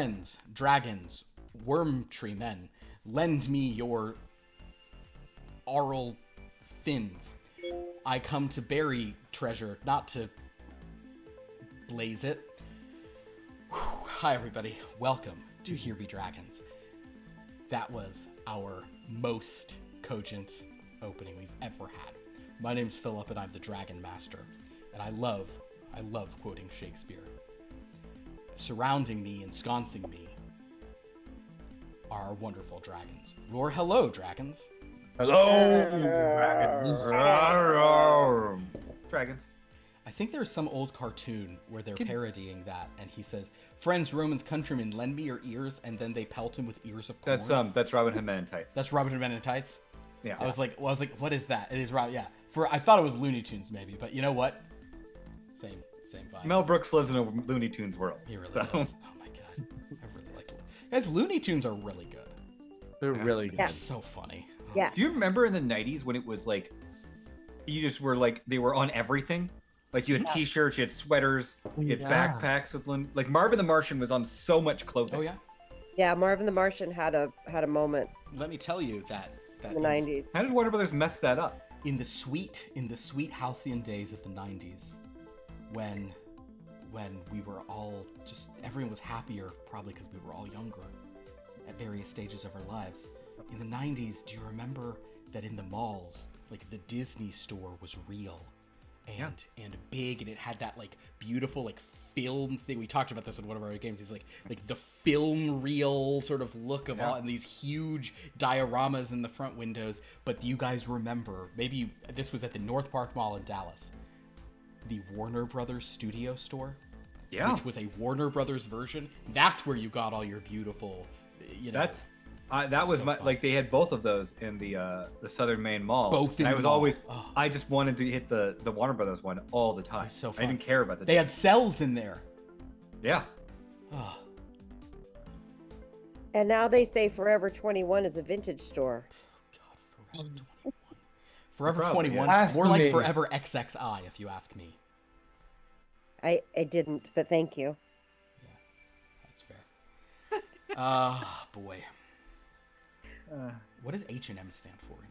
friends, dragons, worm tree men, lend me your aural fins. I come to bury treasure, not to blaze it. Whew. Hi, everybody. Welcome to Here Be Dragons. That was our most cogent opening we've ever had. My name's Philip, and I'm the Dragon Master, and I love quoting Shakespeare. Surrounding me, ensconcing me, are our wonderful dragons. Roar hello, dragons. Hello, dragons. I think there's some old cartoon where they're parodying that, and he says, "Friends, Romans, countrymen, lend me your ears," and then they pelt him with ears of corn. That's Robin Hood Men in Tights. That's Robin Hood Men in Tights. Yeah. I was like, what is that? It is Robin. Yeah. I thought it was Looney Tunes maybe, but you know what? Same vibe. Mel Brooks lives in a Looney Tunes world. He really does. Oh my god, I really like it. Guys, Looney Tunes are really good. They're really good. They're so funny. Oh. Yeah. Do you remember in the 90s when it was like, you just were like, they were on everything? Like you had t-shirts, you had sweaters, you had backpacks with them. Like Marvin the Martian was on so much clothing. Oh yeah. Yeah, Marvin the Martian had a moment Let me tell you that in the 90s. How did Warner Brothers mess that up? in the sweet halcyon days of the 90s, when we were all just, everyone was happier, probably because we were all younger at various stages of our lives. In the 90s, do you remember that in the malls, like the Disney store was real and big, and it had that like beautiful like film thing. We talked about this in one of our games. These like the film reel sort of look of all, and these huge dioramas in the front windows. But you guys remember, maybe this was at the North Park Mall in Dallas, the Warner Brothers studio store, which was a Warner Brothers version. That's where you got all your beautiful, that was my fun. Like they had both of those in the Southern Maine Mall. Both in and I the was mall. always Oh. I just wanted to hit the Warner Brothers one all the time. It was so fun. I didn't care about They had cells in there. Yeah. Oh. And now they say Forever 21 is a vintage store. God, Forever 21. Forever Probably, 21. yeah. More like Blasphemy. Forever XXI, if you ask me. I didn't, but thank you. Yeah, that's fair. Ah, boy. What does H&M stand for anyway?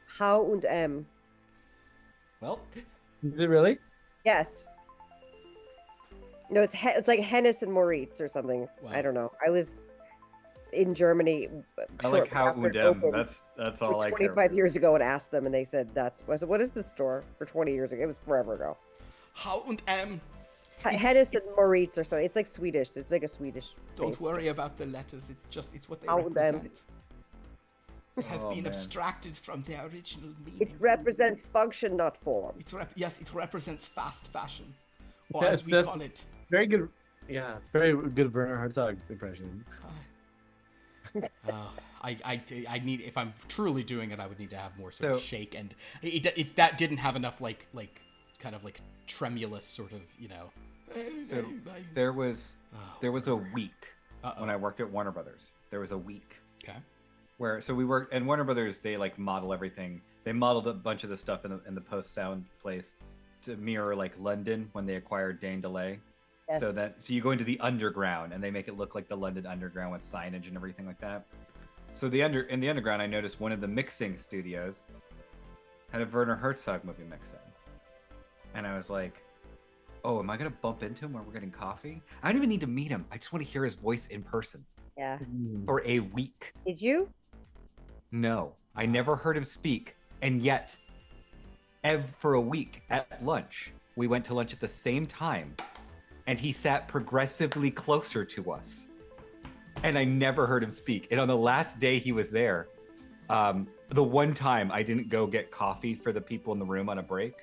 How und M. Well, Is it really? Yes. No, it's like Hennes and Moritz or something. Wow. I don't know. I was in Germany. I like how after it und em. opened, That's all I care. 25 years ago, and asked them, and they said that's. I said, what is the store for 20 years ago? It was forever ago. how und M. Hennes and Moritz or something. It's like Swedish. It's like a Swedish. Don't based. worry about the letters. It's what they How und em. represent. They have Oh, been man. abstracted from their original It meaning. represents function, not form. Yes, it represents fast fashion, or Yeah, as we that- call it. Very good. Yeah, it's very good Werner Herzog impression. I need, if I'm truly doing it, I would need to have more sort of So- shake, and that didn't have enough like kind of like tremulous sort of, So there was a week when I worked at Warner Brothers. There was a week Okay. where we worked, and Warner Brothers, they like model everything. They modeled a bunch of the stuff in the post sound place to mirror like London when they acquired Dane DeLay. Yes. So you go into the underground and they make it look like the London underground with signage and everything like that. So in the underground, I noticed one of the mixing studios had a Werner Herzog movie mixing, and I was like, "Oh, am I gonna bump into him when we're getting coffee? I don't even need to meet him. I just want to hear his voice in person Yeah. for a week." Did you? No, I never heard him speak, and yet, for a week at lunch, we went to lunch at the same time, and he sat progressively closer to us, and I never heard him speak. And on the last day he was there, the one time I didn't go get coffee for the people in the room on a break,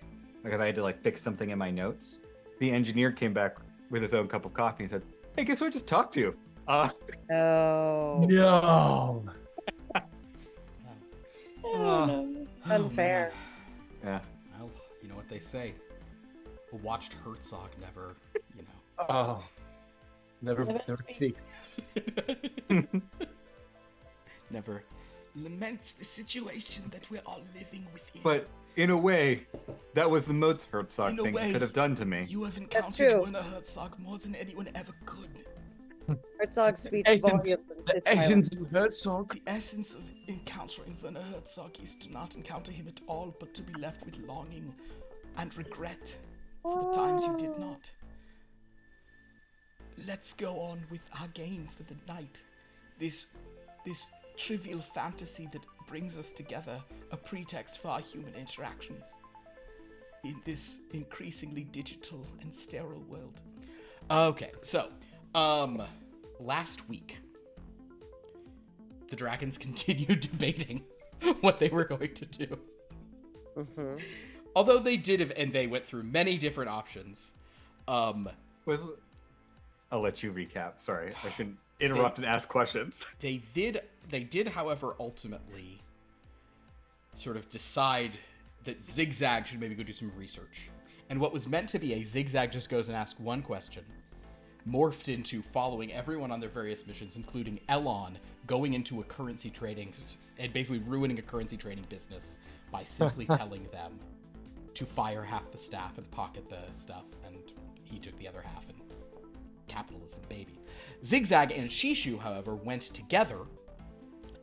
because I had to like fix something in my notes, the engineer came back with his own cup of coffee and said, "Hey, guess who I just talked to?" Oh. No. Unfair. Yeah. Well, you know what they say. A watched Herzog never, Oh. Never speaks. never laments the situation that we're all living within. But in a way, that was the most Herzog In a thing way, he could have done to me. You have true. encountered Werner Herzog more than anyone ever could. Herzog speaks Essence, volumes. the It's silent. essence of Herzog. The essence of encountering Werner Herzog is to not encounter him at all, but to be left with longing and regret for the times you did not. Let's go on with our game for the night. This trivial fantasy that brings us together, a pretext for our human interactions in this increasingly digital and sterile world. Okay, so, last week, the dragons continued debating what they were going to do. Mm-hmm. Although they did, and they went through many different options. I'll let you recap. Sorry, I shouldn't interrupt and ask questions. They did, however, ultimately sort of decide that XigXag should maybe go do some research. And what was meant to be a XigXag just goes and asks one question morphed into following everyone on their various missions, including Elon going into a currency trading and basically ruining a currency trading business by simply telling them to fire half the staff and pocket the stuff, and he took the other half, and capitalism, baby. XigXag and Shishu, however, went together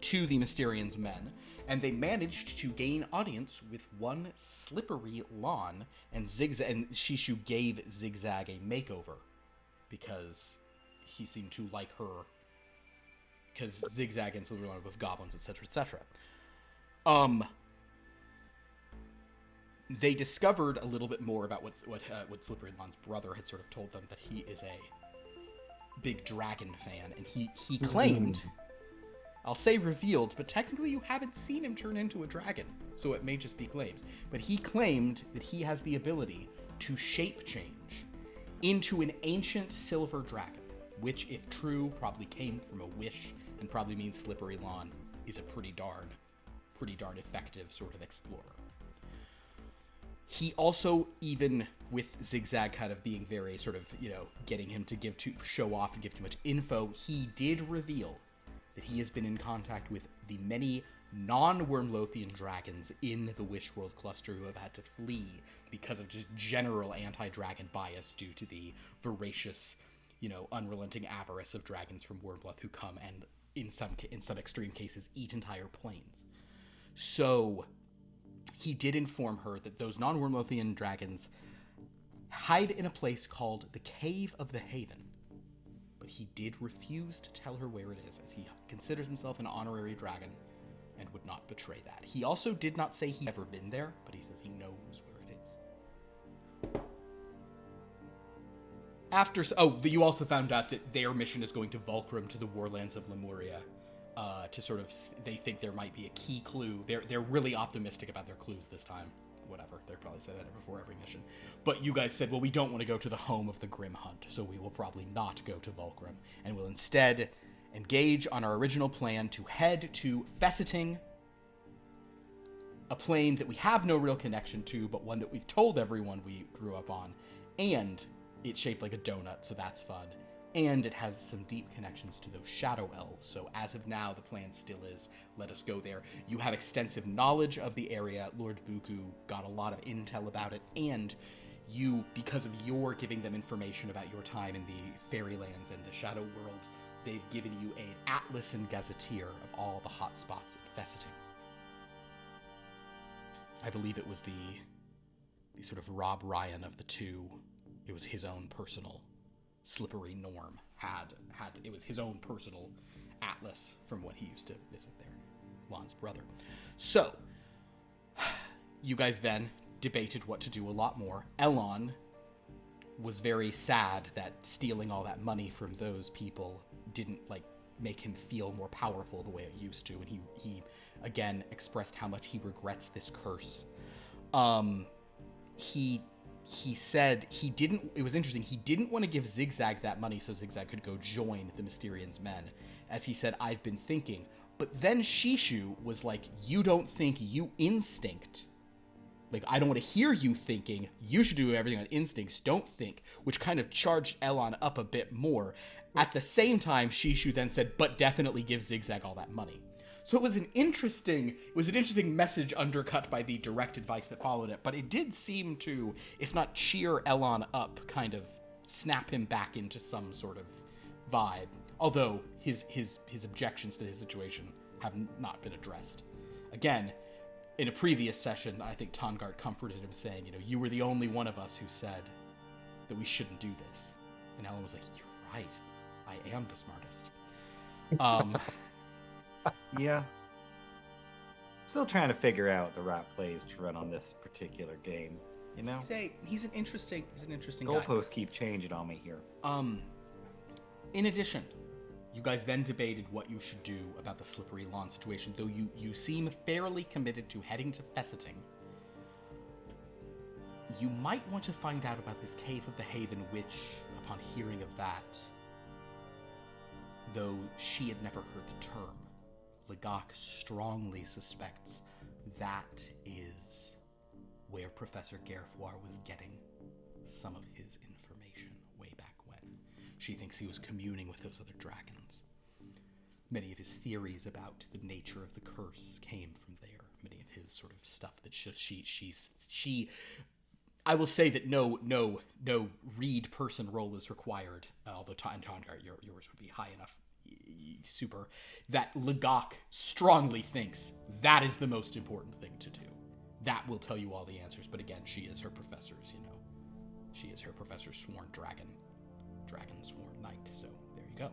to the Mysterians' men, and they managed to gain audience with one slippery Lon, and Shishu gave XigXag a makeover because he seemed to like her, because XigXag and Slippery Lon were both goblins, etc., etc. They discovered a little bit more about what Slippery Lon's brother had sort of told them, that he is a big dragon fan, and he claimed, I'll say revealed, but technically you haven't seen him turn into a dragon, so it may just be claims, but he claimed that he has the ability to shape change into an ancient silver dragon, which, if true, probably came from a wish, and probably means Slippery Lon is a pretty darn effective sort of explorer. He also, even with XigXag kind of being very sort of, getting him to show off and give too much info, he did reveal that he has been in contact with the many non-Wyrmlothian dragons in the Wishworld cluster who have had to flee because of just general anti-dragon bias due to the voracious, unrelenting avarice of dragons from Wyrmloth who come and, in some extreme cases, eat entire plains. So he did inform her that those non-Wyrmlothian dragons hide in a place called the Cave of the Haven. But he did refuse to tell her where it is, as he considers himself an honorary dragon and would not betray that. He also did not say he'd ever been there, but he says he knows where it is. You also found out that their mission is going to Vulcrum, to the Warlands of Lemuria, to sort of, they think there might be a key clue. They're really optimistic about their clues this time. Whatever, they'll probably say that before every mission. But you guys said, well, we don't want to go to the home of the Grim Hunt, so we will probably not go to Vulcrum, and will instead engage on our original plan to head to Fessiting, a plane that we have no real connection to, but one that we've told everyone we grew up on, and it's shaped like a donut, so that's fun. And it has some deep connections to those shadow elves, so as of now, the plan still is, let us go there. You have extensive knowledge of the area. Lord Buku got a lot of intel about it, and you, because of your giving them information about your time in the Fairylands and the Shadow World, they've given you an atlas and gazetteer of all the hotspots in Fessiting. I believe it was the sort of Rob Ryan of the two. It was his own personal Slippery Norm had it was his own personal atlas from when he used to visit there, Lon's brother. So you guys then debated what to do a lot more. Elon was very sad that stealing all that money from those people didn't make him feel more powerful the way it used to, and he again expressed how much he regrets this curse. He said he didn't, it was interesting, he didn't want to give XigXag that money so XigXag could go join the Mysterians' men. As he said, I've been thinking. But then Shishu was like, you don't think, you instinct. I don't want to hear you thinking, you should do everything on instincts, don't think, which kind of charged Elon up a bit more. At the same time, Shishu then said, but definitely give XigXag all that money. So it was an interesting message undercut by the direct advice that followed it, but it did seem to, if not cheer Elon up, kind of snap him back into some sort of vibe. Although his objections to his situation have not been addressed. Again, in a previous session, I think Tongart comforted him, saying, you were the only one of us who said that we shouldn't do this. And Ellen was like, you're right. I am the smartest. Yeah. Still trying to figure out the right plays to run on this particular game. He's an interesting guy. Goalposts keep changing on me here. In addition, you guys then debated what you should do about the slippery lawn situation, though you seem fairly committed to heading to Fesseting. You might want to find out about this Cave of the Haven, which, upon hearing of that, though she had never heard the term, Legok strongly suspects that is where Professor Gerfoir was getting some of his information way back when. She thinks he was communing with those other dragons. Many of his theories about the nature of the curse came from there. Many of his sort of stuff that she I will say that no read person roll is required, although Tongart, yours would be high enough. Super. That Legok strongly thinks that is the most important thing to do. That will tell you all the answers. But again, she is her professor's, She is her professor's sworn dragon sworn knight. So there you go.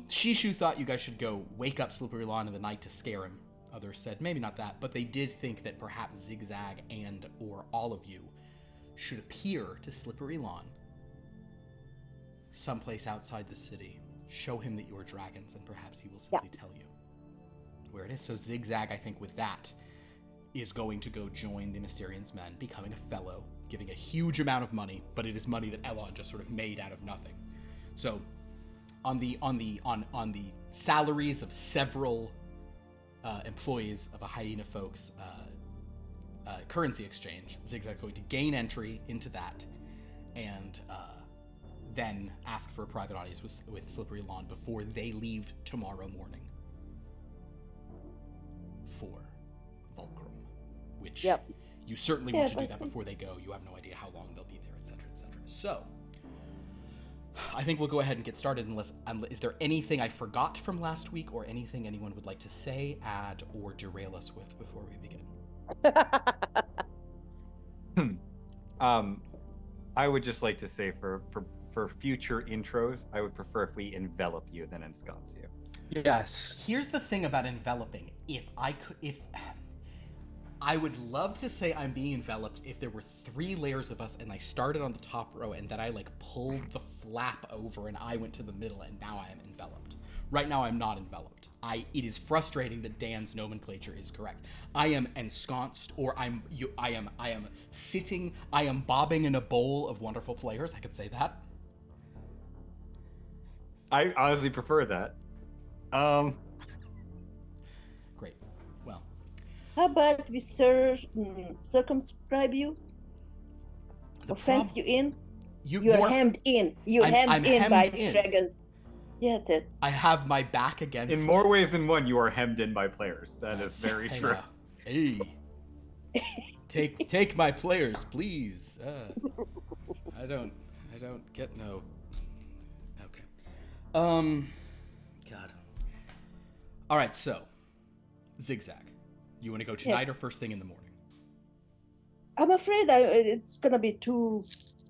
Shishu thought you guys should go wake up Slippery Lawn in the night to scare him. Others said maybe not that, but they did think that perhaps XigXag and or all of you should appear to Slippery Lawn someplace outside the city. Show him that you're dragons, and perhaps he will simply tell you where it is. So XigXag, I think, with that, is going to go join the Mysterian's men, becoming a fellow, giving a huge amount of money, but it is money that Elon just sort of made out of nothing. So, on the salaries of several employees of a Hyena Folks currency exchange, XigXag going to gain entry into that, and then ask for a private audience with Slippery Lawn before they leave tomorrow morning for Volcrum, which you certainly want to do that before they go. You have no idea how long they'll be there, etc., etc. So, I think we'll go ahead and get started unless is there anything I forgot from last week or anything anyone would like to say, add, or derail us with before we begin? I would just like to say for future intros, I would prefer if we envelop you than ensconce you. Yes. Here's the thing about enveloping. If I would love to say I'm being enveloped if there were 3 layers of us and I started on the top row and then I pulled the flap over and I went to the middle and now I am enveloped. Right now I'm not enveloped. It is frustrating that Dan's nomenclature is correct. I am ensconced, or I am sitting, I am bobbing in a bowl of wonderful players. I could say that. I honestly prefer that. Great. Well. How about we circumscribe you? Fence you in? You're hemmed in. You're hemmed in by dragons. Yeah, that's it. I have my back against... In more ways than one, you are hemmed in by players. That is very true. Hey. Take my players, please. I don't get no... Okay. God. All right, so, XigXag. You want to go tonight or first thing in the morning? I'm afraid it's going to be too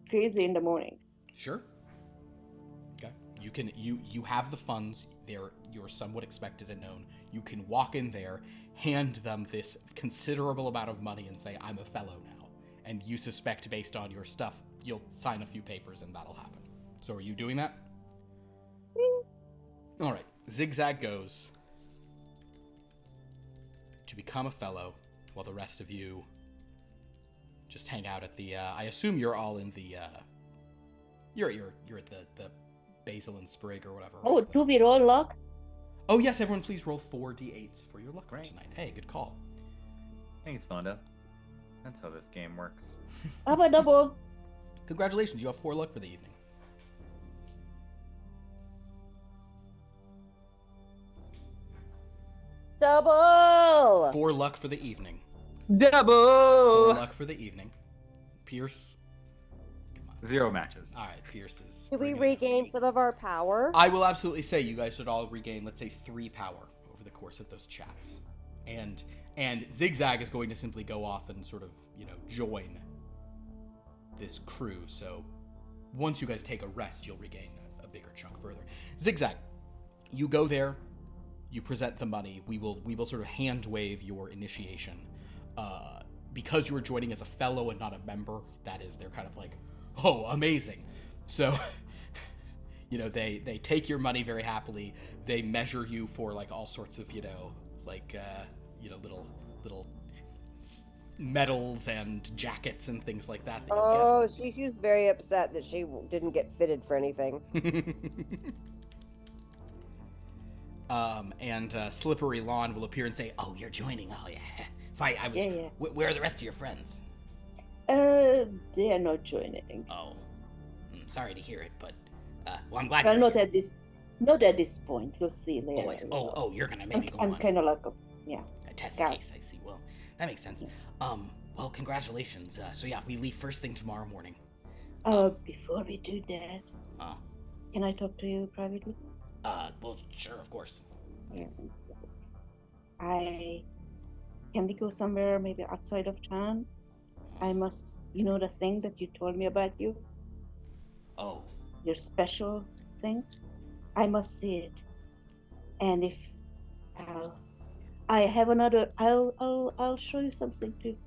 crazy in the morning. Sure. Okay. You have the funds. You're somewhat expected and known. You can walk in there, hand them this considerable amount of money and say, I'm a fellow now. And you suspect based on your stuff, you'll sign a few papers and that'll happen. So are you doing that? All right. XigXag goes to become a fellow while the rest of you just hang out at the, I assume you're all in the, you're at the Basil and Sprig or whatever. Oh, do we roll luck? Oh yes, everyone please roll 4 d8s for your luck for tonight. Hey, good call. Thanks, Vanda. That's how this game works. Have a double. Congratulations, you have 4 luck for the evening. Double. 4 luck for the evening. Double. 4 luck for the evening. Pierce. Come on. 0 matches. All right, Pierce is. Do we bringing- regain some of our power? I will absolutely say you guys should all regain, let's say, 3 power over the course of those chats, and XigXag is going to simply go off and sort of join this crew. So once you guys take a rest, you'll regain a bigger chunk further. XigXag, you go there, you present the money. We will sort of hand wave your initiation. Because you were joining as a fellow and not a member, they're kind of like, oh, amazing. So, they take your money very happily. They measure you for like all sorts of, little medals and jackets and things like that. Oh, she was very upset that she didn't get fitted for anything. And Slippery Lawn will appear and say, "Oh, you're joining. Oh, yeah. Fine. Yeah. Where are the rest of your friends?" They are not joining. Oh, sorry to hear it, but well, I'm glad. Well, you're not here. at this point. We'll see later. Oh, you're gonna maybe go I'm on kind of like a test scout. case. I see. Well, that makes sense. Yeah. Well, congratulations. So yeah, we leave first thing tomorrow morning. Before we do that, Oh. can I talk to you privately? Well, sure, of course. Yeah. Can we go somewhere maybe outside of town? I must, the thing that you told me about you, Oh, your special thing. I must see it. And if I have another, I'll show you something too.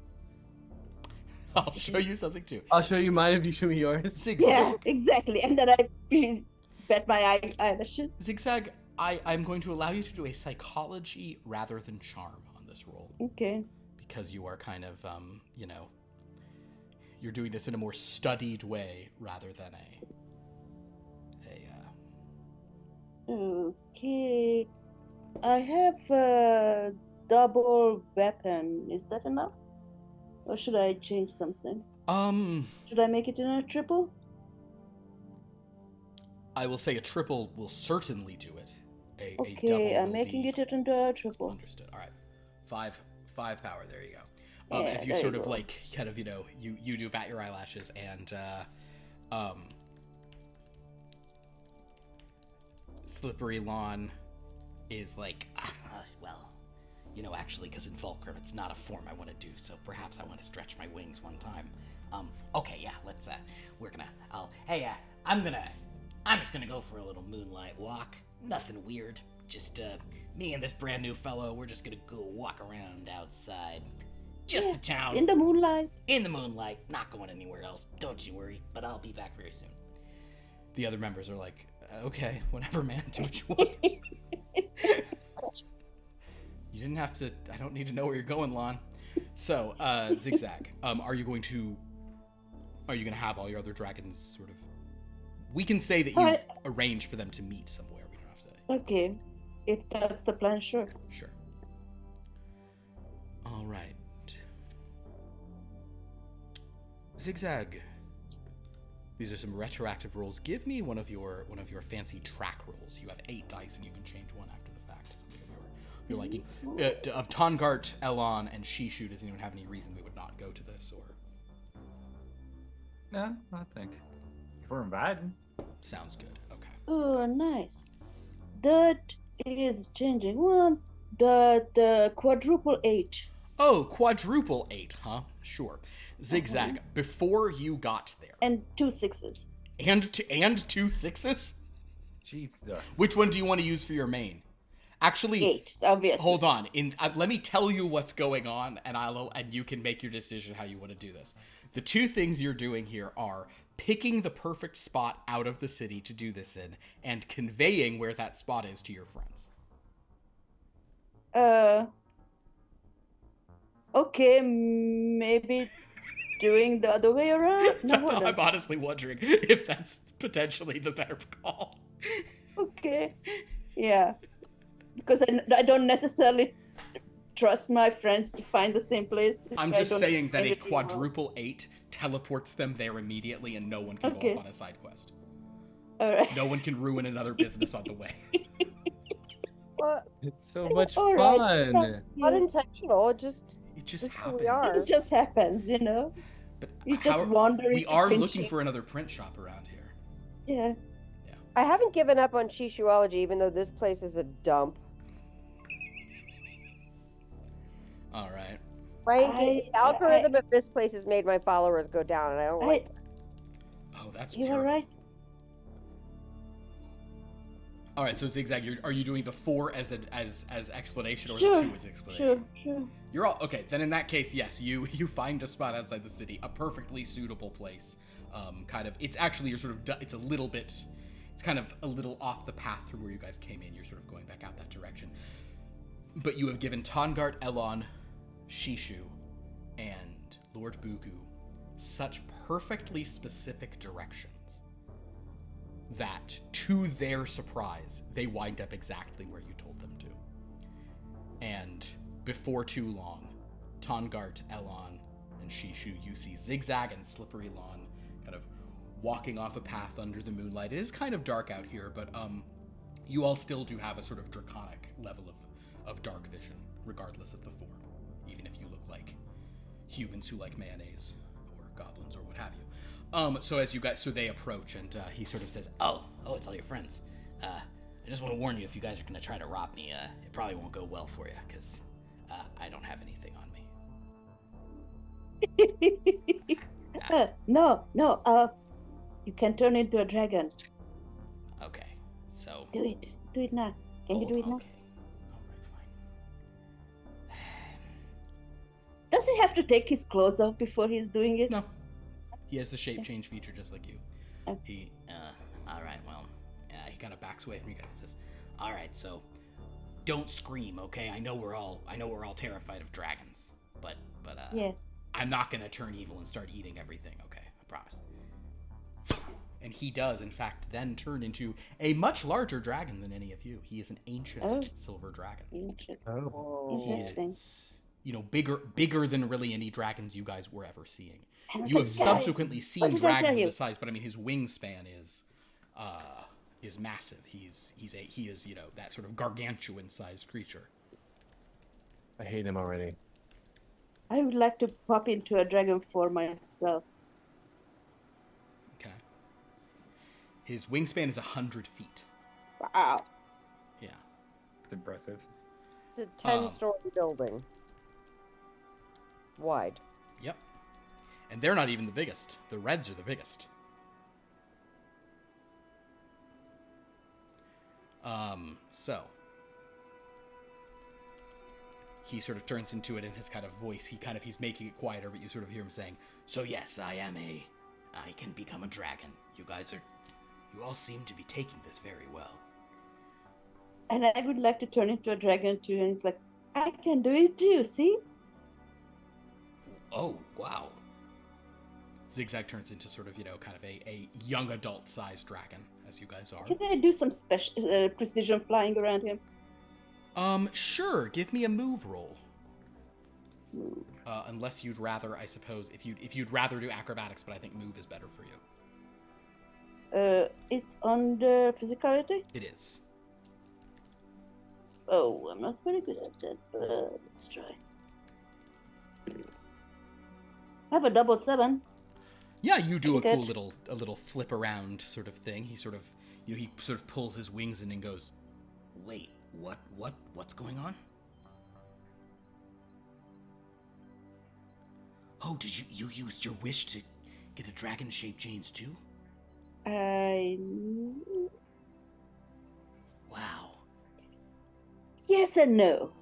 I'll show you something too. I'll show you mine if you show me yours. XigXag. Yeah, exactly. And then I bet my eyelashes. XigXag, I'm going to allow you to do a psychology rather than charm on this roll. Okay. Because you are kind of, you're doing this in a more studied way rather than Okay. I have a double weapon. Is that enough? Or should I change something? Should I make it in a triple? I will say a triple will certainly do it. A double Okay, I'm will making be it into a triple. Understood. All right. Five power. There you go. Yeah, as you there sort you of go. like, kind of, you do bat your eyelashes and, Slippery Lawn is like, well, actually, because in Fulcrum it's not a form I want to do, so perhaps I want to stretch my wings one time. Okay, yeah, let's, I'm just gonna go for a little moonlight walk. Nothing weird. Just, me and this brand new fellow, we're just gonna go walk around outside. Just the town. In the moonlight. In the moonlight. Not going anywhere else. Don't you worry, but I'll be back very soon. The other members are like, okay, whatever, man, do what you want. You didn't have to, I don't need to know where you're going, Lon. So, XigXag, are you going to have all your other dragons sort of, we can say that you arrange for them to meet somewhere. We don't have to. Okay. If that's the plan, sure. Sure. All right. XigXag. These are some retroactive rolls. Give me one of your fancy track rolls. You have 8 dice, and you can change one after the fact. Something of your liking. Of Tongart, Elon, and Shishu doesn't even have any reason we would not go to this. Or No, I think if we're invited. sounds good. Okay. Oh, nice. That is changing. One, the quadruple 8. Oh, quadruple 8, huh? Sure. XigXag. Before you got there. And 2 6s. And 2 6s? Jesus. Which one do you want to use for your main? Actually, 8, obviously. hold on. Let me tell you what's going on, and you can make your decision how you want to do this. The 2 things you're doing here are picking the perfect spot out of the city to do this in, and conveying where that spot is to your friends. Okay, maybe doing the other way around? No, hold on. I'm honestly wondering if that's potentially the better call. Okay. Yeah. Because I don't necessarily trust my friends to find the same place. if I'm I just don't saying that a explain it to you well. quadruple 8 teleports them there immediately, and no one can Okay. go off on a side quest. Alright. No one can ruin another business on the way. What? It's so much All right. fun. It's not intentional. It just It just is who happens. we are. It just happens, But He's just wandering. We are looking for another print shop around here. Yeah. I haven't given up on Shishuology, even though this place is a dump. All right. The algorithm of this place has made my followers go down, and I don't like that. Oh, that's You terrible. are right. All right, so XigXag, are you doing the 4 as explanation or Sure, the 2 as explanation? Sure. You're all okay. Then in that case, yes, you find a spot outside the city, a perfectly suitable place. It's actually it's a little bit, it's kind of a little off the path through where you guys came in. You're sort of going back out that direction. But you have given Tongart, Elon, Shishu, and Lord Bugu such perfectly specific directions that, to their surprise, they wind up exactly where you told them to. And before too long, Tongart, Elon, and Shishu, you see XigXag and Slippery Lawn kind of walking off a path under the moonlight. It is kind of dark out here, but you all still do have a sort of draconic level of dark vision, regardless of the form, even if you look like humans who like mayonnaise, or goblins, or what have you. So they approach, and he sort of says, Oh, it's all your friends. I just want to warn you, if you guys are going to try to rob me, it probably won't go well for you, because I don't have anything on me. No. You can turn into a dragon. Okay, so... Do it now. Can you do it now? Okay. Alright, fine. Does he have to take his clothes off before he's doing it? no. He has the shape change feature just like you. He, alright, well, He kind of backs away from you guys and says, alright, so don't scream, okay? I know we're all terrified of dragons, but Yes. I'm not gonna turn evil and start eating everything, okay? I promise. And he does, in fact, then turn into a much larger dragon than any of you. He is an ancient silver dragon. Interesting. He is, bigger than really any dragons you guys were ever seeing. And You have guys, subsequently what seen did I dragons tell of you? the size, but I mean his wingspan is massive. He is that sort of gargantuan sized creature. I hate him already. I would like to pop into a dragon form myself. Okay. His wingspan is 100 feet. Wow. Yeah. It's impressive. It's a 10-story building. Wide. Yep. And they're not even the biggest. The reds are the biggest. So he sort of turns into it in his kind of voice. He's making it quieter, but you sort of hear him saying, so yes, I can become a dragon. You all seem to be taking this very well. And I would like to turn into a dragon too. And it's like, I can do it too, see? Oh, wow. XigXag turns into sort of, kind of a young adult sized dragon, as you guys are. Can I do some special precision flying around him? Sure. Give me a move roll. Move. Unless you'd rather, I suppose, if you'd rather do acrobatics, but I think move is better for you. It's under physicality? It is. Oh, I'm not very good at that, but let's try. I have a double 7. Yeah, you do a Pretty cool good. little flip around sort of thing. He sort of, he sort of pulls his wings in and goes, Wait, what's going on? Oh, did you used your wish to get a dragon shape change too? Wow. Yes and no.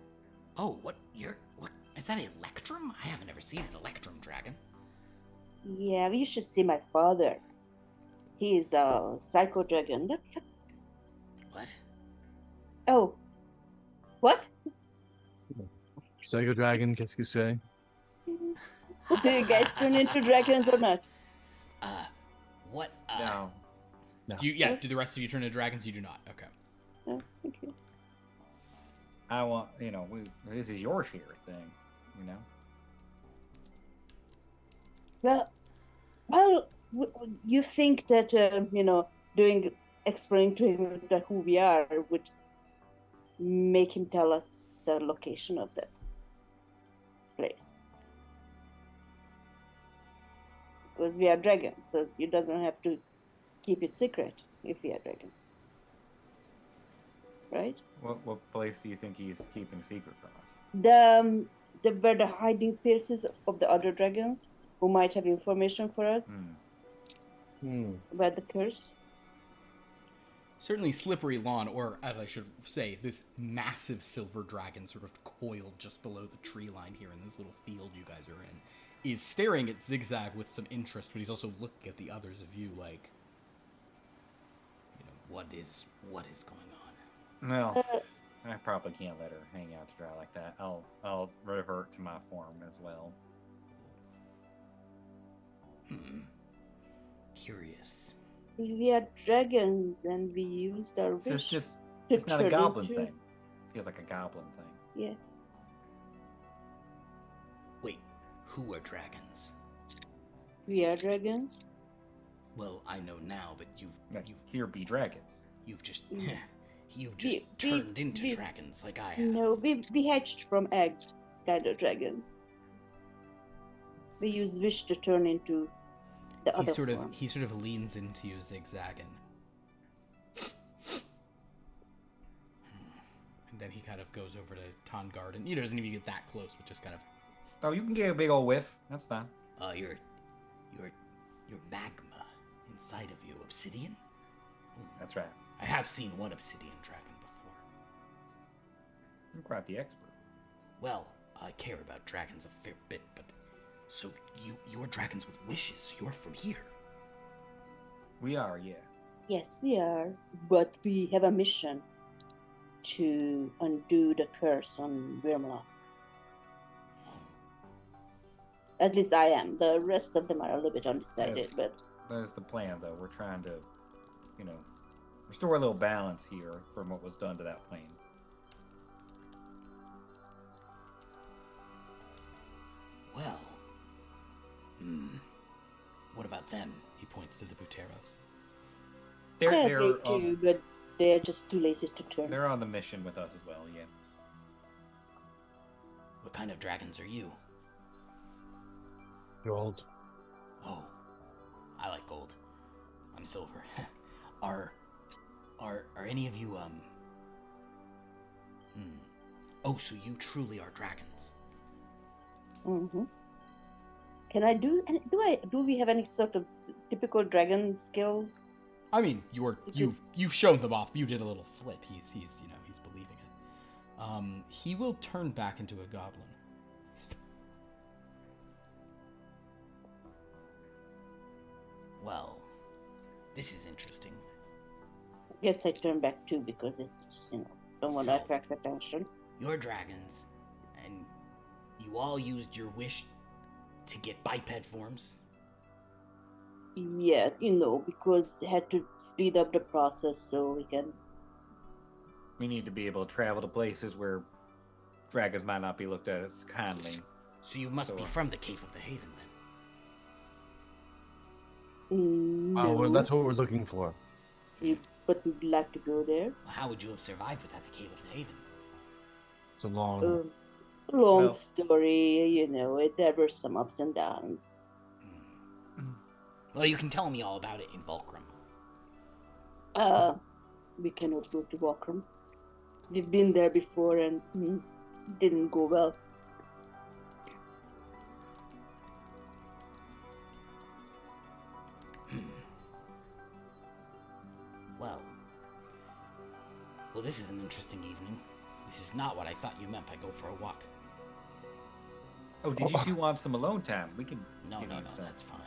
Oh, what is that, Electrum? I haven't ever seen an Electrum dragon. Yeah, you should see my father. He's a psycho dragon. What? Oh. What? Psycho dragon, qu'est-ce que c'est? Do you guys turn into dragons or not? What? No. do the rest of you turn into dragons? You do not. Okay. Oh, thank you. I want, this is your share thing, Well, you think that, explaining to him that who we are would make him tell us the location of that place. because we are dragons, so you doesn't have to keep it secret if we are dragons, right? What place do you think he's keeping secret from us? The where the hiding places of the other dragons who might have information for us about the curse. Certainly Slippery Lawn, or as I should say, this massive silver dragon sort of coiled just below the tree line here in this little field you guys are in, is staring at XigXag with some interest, but he's also looking at the others of you like, you know, what is going on? No, I probably can't let her hang out to dry like that. I'll revert to my form as well. Curious. We are dragons, and we used our wish. It's not a goblin into... thing. Feels like a goblin thing. Yeah. Wait, who are dragons? We are dragons. Well, I know now, but you've Here be dragons. you've just turned into dragons like I have. No, we hatched from eggs, kind of dragons. We use wish to turn into the other form. He sort of leans into you, XigXag, and then he kind of goes over to Tongard, and he doesn't even get that close, but just kind of. Oh, you can get a big old whiff. That's fine. Your magma inside of you, obsidian? That's right. I have seen one obsidian dragon before. You're quite the expert. Well, I care about dragons a fair bit, but so you're dragons with wishes. You're from here. We are, yeah. Yes, we are, but we have a mission to undo the curse on Wyrmloth. At least I am. The rest of them are a little bit undecided, Yes. but That is the plan, though. We're trying to, restore a little balance here from what was done to that plane. Well, what about them? He points to the Buteros. they too, but they're just too lazy to turn. They're on the mission with us as well, yeah. What kind of dragons are you? Gold. Oh, I like gold. I'm silver. Are any of you Oh, so you truly are dragons. Mm-hmm. Can I do we have any sort of typical dragon skills? I mean, you've shown them off. You did a little flip. He's believing it. He will turn back into a goblin. Well, this is interesting. Yes, I turn back too because it's don't want to attract attention. You're dragons, and you all used your wish to get biped forms? Yeah, because they had to speed up the process so we can. We need to be able to travel to places where dragons might not be looked at as kindly. So you must be from the Cave of the Haven, then? Oh, well, No, that's what we're looking for. but we'd like to go there. Well, how would you have survived without the Cave of the Haven? It's a long. Long Well- story, there were some ups and downs. Well, you can tell me all about it in Volcrum. We cannot go to Walkram. We've been there before and didn't go well. Well, this is an interesting evening. This is not what I thought you meant by go for a walk. Oh, did you two want some alone time? We can. No, so- that's fine.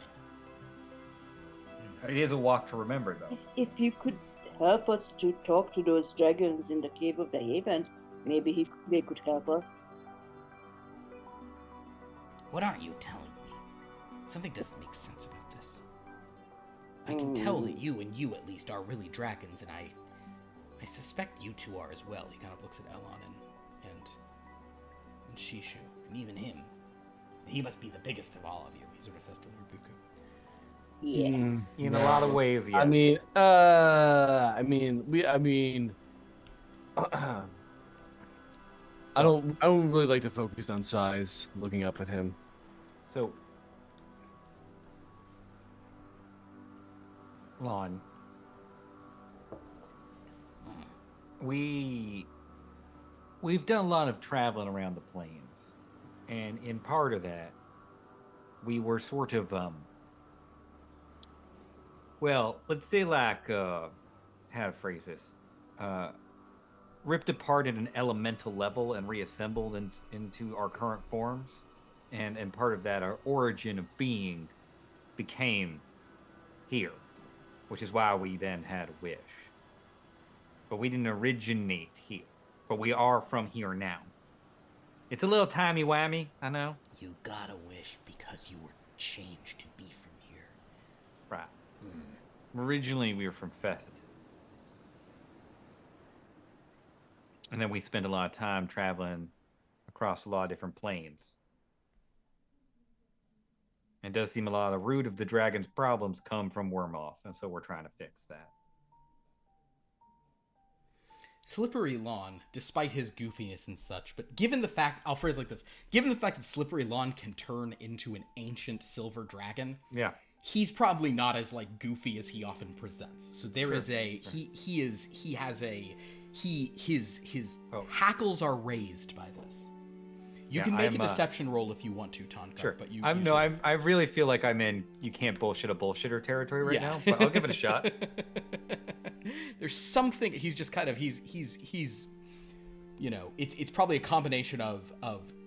It is a walk to remember, though. If you could help us to talk to those dragons in the Cave of the Haven, maybe they could help us. What aren't you telling me? Something doesn't make sense about this. I can tell that you and you at least are really dragons, and I suspect you two are as well. He kind of looks at Elon and Shishu, and even him. He must be the biggest of all of you. He sort of says to Lurbuku. Yes. In a lot of ways, yeah. I mean, I don't really like to focus on size. Looking up at him. So, Lon, we've done a lot of traveling around the plains, and in part of that, we were sort of well, let's say like how to phrase this, ripped apart at an elemental level and reassembled into our current forms, and part of that, our origin of being, became here, which is why we then had a wish. But we didn't originate here. But we are from here now. It's a little timey-wimey, I know. You got a wish because you were changed to be from here. Right. Originally, we were from Fesset. And then we spent a lot of time traveling across a lot of different planes. It does seem a lot of the root of the dragon's problems come from Wyrmloth, and so we're trying to fix that. Slippery Lawn, despite his goofiness and such, but given the fact, I'll phrase it like this, given the fact that Slippery Lawn can turn into an ancient silver dragon, Yeah. he's probably not as like goofy as he often presents. So there Sure, is a his hackles are raised by this. You Yeah, can make a deception roll if you want to, Tonka. Sure. But I really feel like I'm in you can't bullshit a bullshitter territory right now, but I'll give it a shot. There's something he's just kind of he's you know, it's probably a combination of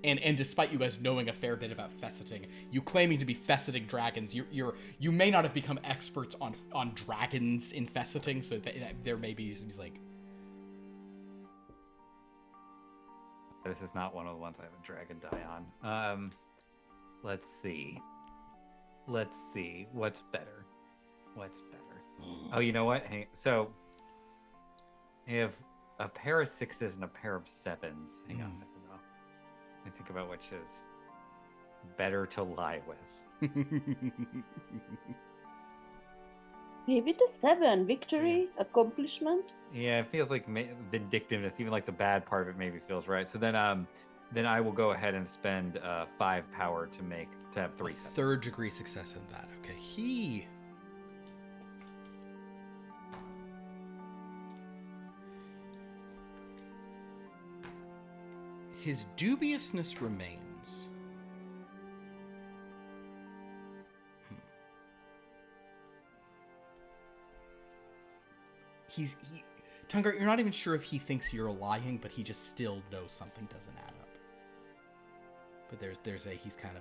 and despite you guys knowing a fair bit about fesseting, you claiming to be fesseting dragons, you may not have become experts on dragons in fesseting, so there may be he's like, this is not one of the ones I have a dragon die on. Let's see. What's better? Oh, you know what? Hey, so I have a pair of 6s and a pair of 7s. Hang on a second, though. Let me think about which is better to lie with. Maybe the 7. Victory, accomplishment. Yeah, it feels like vindictiveness. Even like the bad part of it maybe feels right. So then I will go ahead and spend 5 power to have 3 sevens. 3rd degree success in that. Okay, his dubiousness remains. Tungar, you're not even sure if he thinks you're lying, but he just still knows something doesn't add up. But he's kind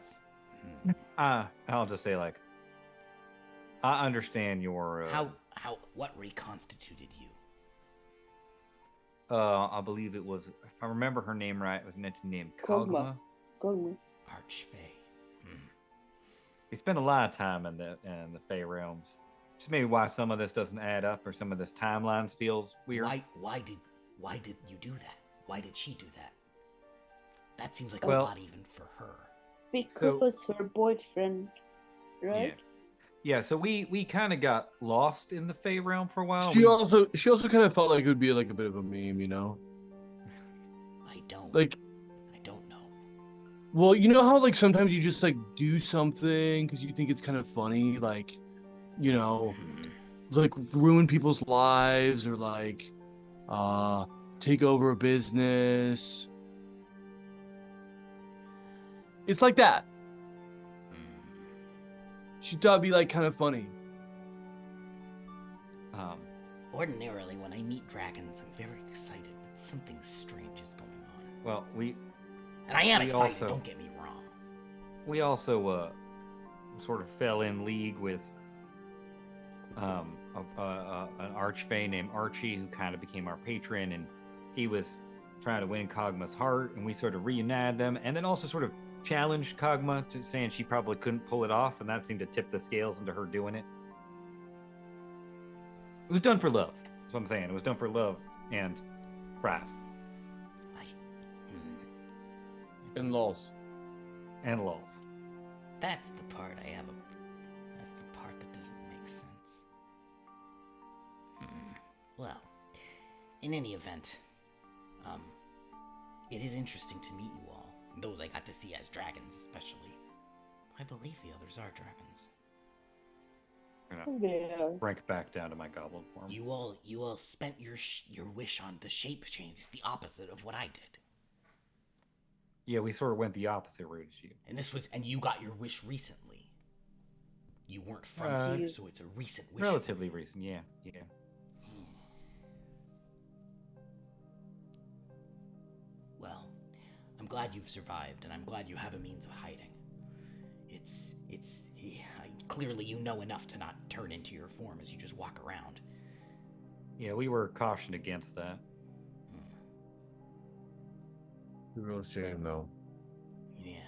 of... I'll just say, like, I understand your... what reconstituted you? I believe it was, if I remember her name right, it was named Kogma. Kogma. Archfey. We spent a lot of time in the Fey realms. Just maybe why some of this doesn't add up, or some of this timelines feels weird. Why did you do that? Why did she do that? That seems like a Well, lot even for her. Because her boyfriend, right? Yeah, so we kind of got lost in the Fey realm for a while. She also kind of felt like it would be like a bit of a meme, you know? I don't know. Well, you know how like sometimes you just like do something because you think it's kind of funny, like, you know, like ruin people's lives or like take over a business. It's like that. She thought it'd be like kind of funny. Ordinarily, when I meet dragons, I'm very excited, but something strange is going on. Well, and I am excited. Don't get me wrong. We also sort of fell in league with an archfey named Archie, who kind of became our patron, and he was trying to win Kogma's heart, and we sort of reunited them, and then also sort of challenged Kogma to saying she probably couldn't pull it off, and that seemed to tip the scales into her doing it. It was done for love. That's what I'm saying. It was done for love and pride. And lols. And lols. That's the part that's the part that doesn't make sense. Well, in any event, it is interesting to meet you all. Those I got to see as dragons, especially. I believe the others are dragons. Yeah. Rank back down to my goblin form. You all spent your wish on the shape change. It's the opposite of what I did. Yeah, we sort of went the opposite route as you. And you got your wish recently. You weren't from here, so it's a recent wish. Relatively recent, yeah. Well, I'm glad you've survived, and I'm glad you have a means of hiding. Clearly you know enough to not turn into your form as you just walk around. Yeah, we were cautioned against that. A real shame, though. Yeah.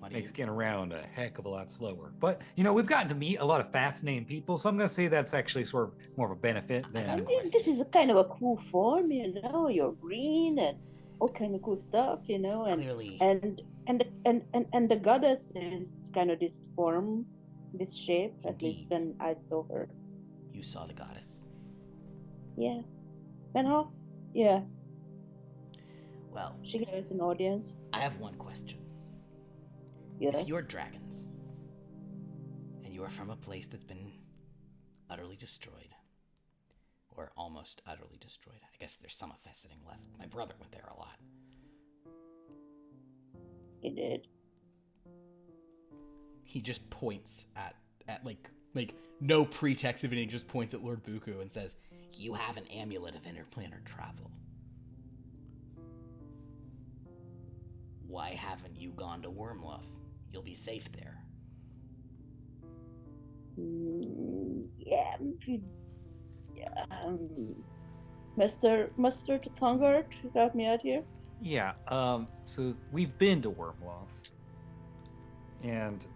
Makes getting around a heck of a lot slower. But, we've gotten to meet a lot of fascinating people, so I'm going to say that's actually sort of more of a benefit than... I mean, this is a kind of a cool form, you're green and all kind of cool stuff, and Clearly. And the goddess is kind of this form, this shape, at least when I saw her. You saw the goddess. Yeah. And how? Yeah. Well, she gave us an audience. I have one question. Yes. If you're dragons, and you are from a place that's been utterly destroyed, or almost utterly destroyed, I guess there's some infesting left. My brother went there a lot. He did. He just points at like no pretext of anything, just points at Lord Buku and says, "You have an amulet of interplanar travel. Why haven't you gone to Wyrmloth? You'll be safe there." Yeah. Mr. Thongard, help me out here. Yeah, so we've been to Wyrmloth, and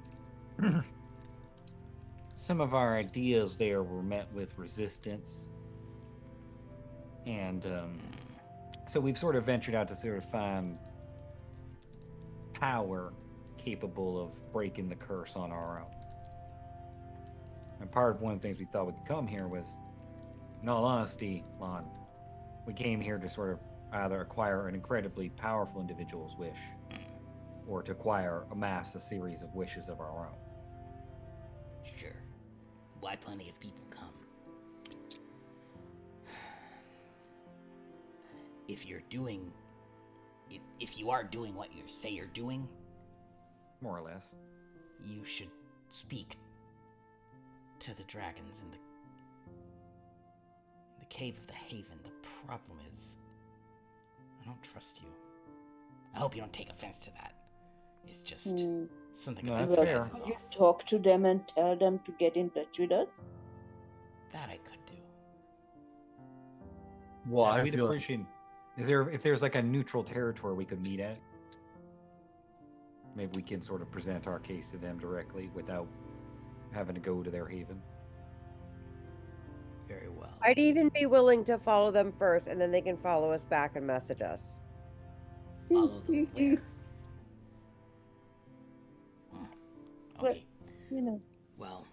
some of our ideas there were met with resistance, and so we've sort of ventured out to sort of find power capable of breaking the curse on our own. And part of one of the things we thought we could come here was, in all honesty, Lon, we came here to sort of either acquire an incredibly powerful individual's wish, or to amass a series of wishes of our own. Sure. Why plenty of people come. If you are doing what you say you're doing, more or less, you should speak to the dragons in the cave of the Haven. The problem is, I don't trust you. I hope you don't take offense to that. It's just something about that's fair. You talk to them and tell them to get in touch with us? That I could do. Well, I we'd appreciate. If there's like a neutral territory we could meet at, maybe we can sort of present our case to them directly without having to go to their haven. Very well. I'd even be willing to follow them first, and then they can follow us back and message us. Follow them where? Okay. Well.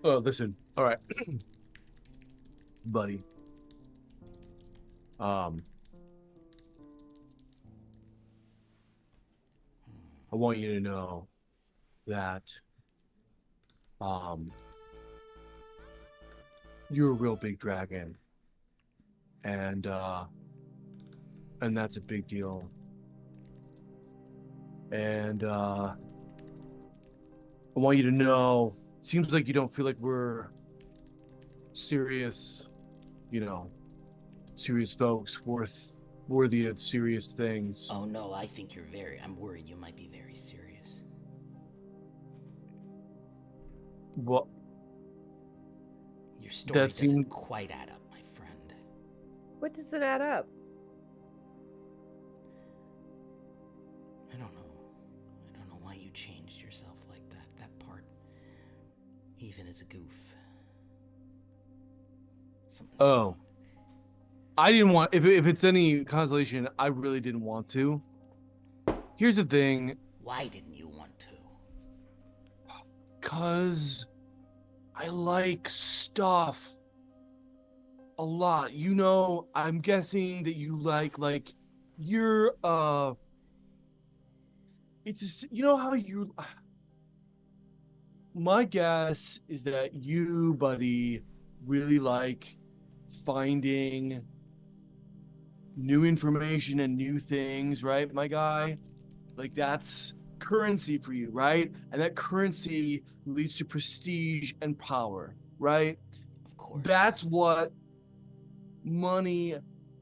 Oh, listen. All right, buddy. I want you to know that you're a real big dragon, and that's a big deal. And I want you to know, it seems like you don't feel like we're serious, serious folks worthy of serious things. Oh no, I think I'm worried you might be very serious. Well, your story doesn't quite add up, my friend. What doesn't add up? I don't know. I don't know why you changed yourself like that. That part, even as a goof. Something's wrong. I didn't want, if it's any consolation, I really didn't want to. Here's the thing. Why didn't you want to? 'Cause I like stuff a lot. I'm guessing that you like you're, it's just, how my guess is that you, buddy, really like finding new information and new things, right, my guy? Like that's currency for you, right? And that currency leads to prestige and power, right? Of course. That's what money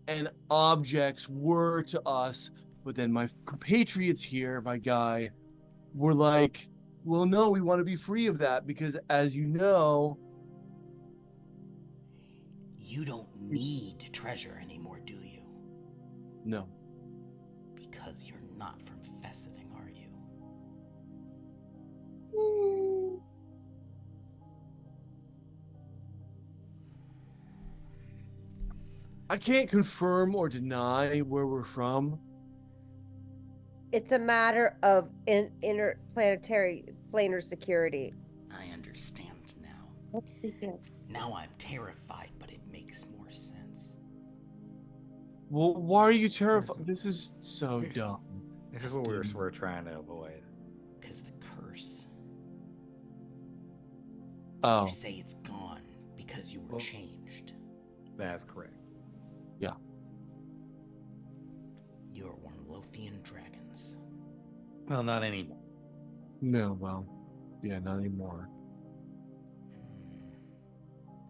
and objects were to us. But then my compatriots here, my guy, were like, well, no, we want to be free of that because, as you know, You don't need treasure anymore, do you? no. Because you're not from Fesseting, are you? I can't confirm or deny where we're from. It's a matter of interplanetary planar security. I understand now. What's secret? Now I'm terrified, but it makes more sense. Well, why are you terrified? This is so dumb. This is what we're trying to avoid. Because the curse. Oh, You say it's gone because you were changed. That's correct. yeah. You're Wyrmlothian dragons. Well, not anymore. No, well, yeah, not anymore.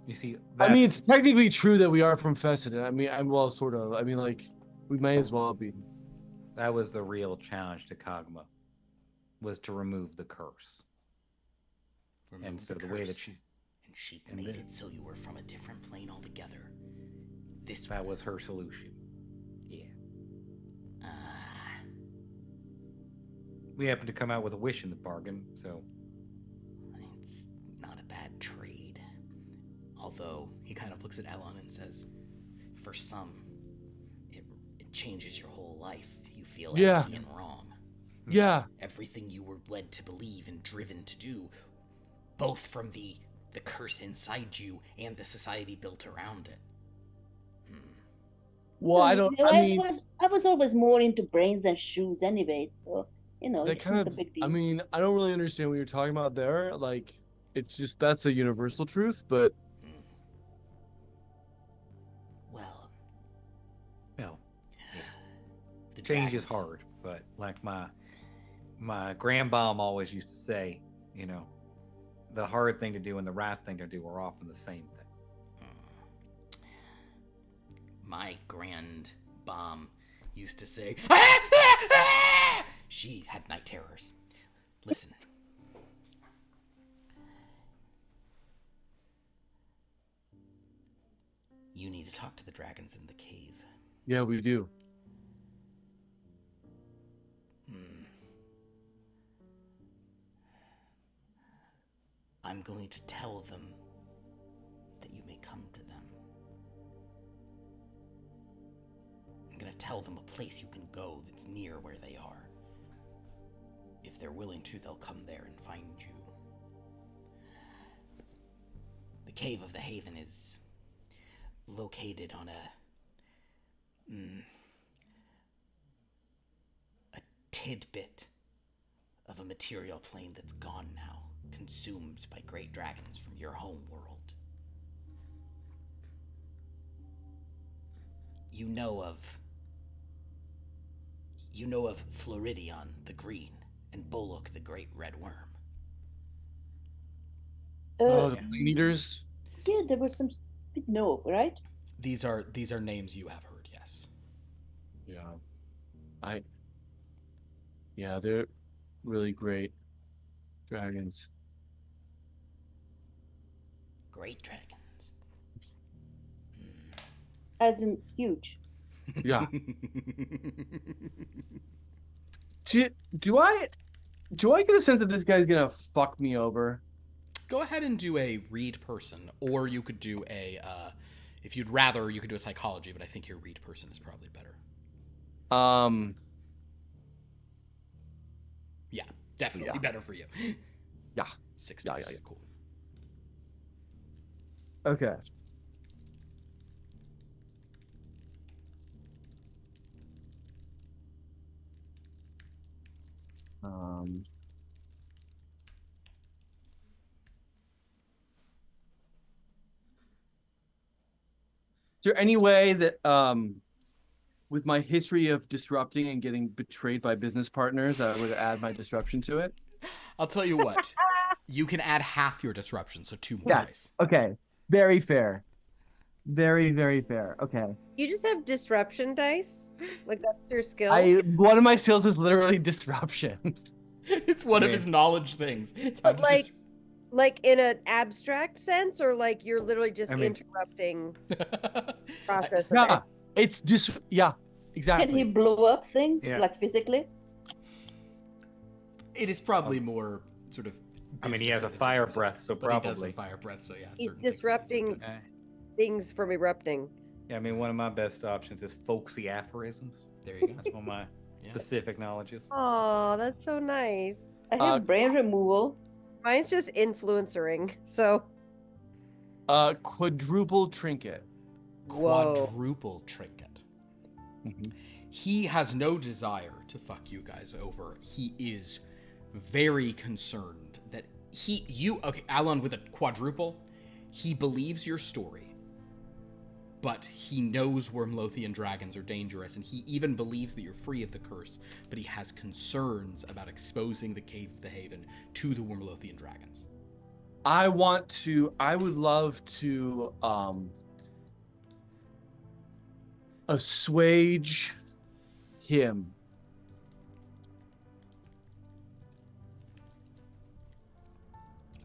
You see, I mean, that's- it's technically true that we are from Fessenden. I mean, well, sort of. I mean, like, we may as well be. that was the real challenge to Kog'Maw, was to remove the curse. Remove And so the the way that curse, she, and she and made then- it so you were from a different plane altogether. This that was her solution. Yeah. Ah, We happened to come out with a wish in the bargain, so it's not a bad trade. Although he kind of looks at Elon and says, "For some, it changes your whole life. You feel Yeah. empty and wrong. Yeah. Everything you were led to believe and driven to do, both from the curse inside you and the society built around it." Well, I don't. You know, I mean, I was always more into brains than shoes anyway, so that it's kind not of. a big deal. I mean, I don't really understand what you're talking about there. Like, it's just that's a universal truth, but Well, well, the change is dragons- hard. But like my grandmom always used to say, you know, the hard thing to do and the right thing to do are often the same thing. My grand bomb used to say, she had night terrors. Listen. You need to talk to the dragons in the cave. yeah, we do. I'm going to tell them that you may come to them. I'm going to tell them a place you can go that's near where they are. If they're willing to, they'll come there and find you. The Cave of the Haven is located on a tidbit of a material plane that's gone now, consumed by great dragons from your home world. You know of Floridion the Green and Bollock the Great Red Worm. Oh, the plane eaters. Yeah, there was some. No, right? These are names you have heard, yes. Yeah. Yeah, they're really great dragons. Great dragons. As in huge. Yeah. Do I get a sense that this guy's gonna fuck me over? Go ahead and do a read person, or you could do a, if you'd rather, you could do a psychology, but I think your read person is probably better. Yeah, definitely better for you. Yeah. 6 Yeah, dice. yeah, yeah. Cool. Okay. there any way that with my history of disrupting and getting betrayed by business partners, I would add my disruption to it? I'll tell you what. You can add half your disruption, so 2 more Yes. dice. Okay. Very fair. Very, very fair. Okay. You just have disruption dice? Like that's your skill? One of my skills is literally disruption. It's one of his knowledge things. But like in an abstract sense, or like you're literally just interrupting process of Yeah. it? It's just exactly. Can he blow up things like physically? It is probably more sort of. I mean, he has a fire breath, so but probably. he does have fire breath, so yeah. He's certain things disrupting things from erupting. Yeah, I mean, one of my best options is folksy aphorisms. There you go. That's one of my specific knowledges. Oh, that's so nice. I have brain removal. Mine's just influencering, so. Quadruple trinket. Quadruple trinket. Mm-hmm. He has no desire to fuck you guys over. He is very concerned that Alan, with a quadruple, he believes your story, but he knows Wyrmlothian dragons are dangerous, and he even believes that you're free of the curse, but he has concerns about exposing the Cave of the Haven to the Wyrmlothian dragons. I would love to assuage him.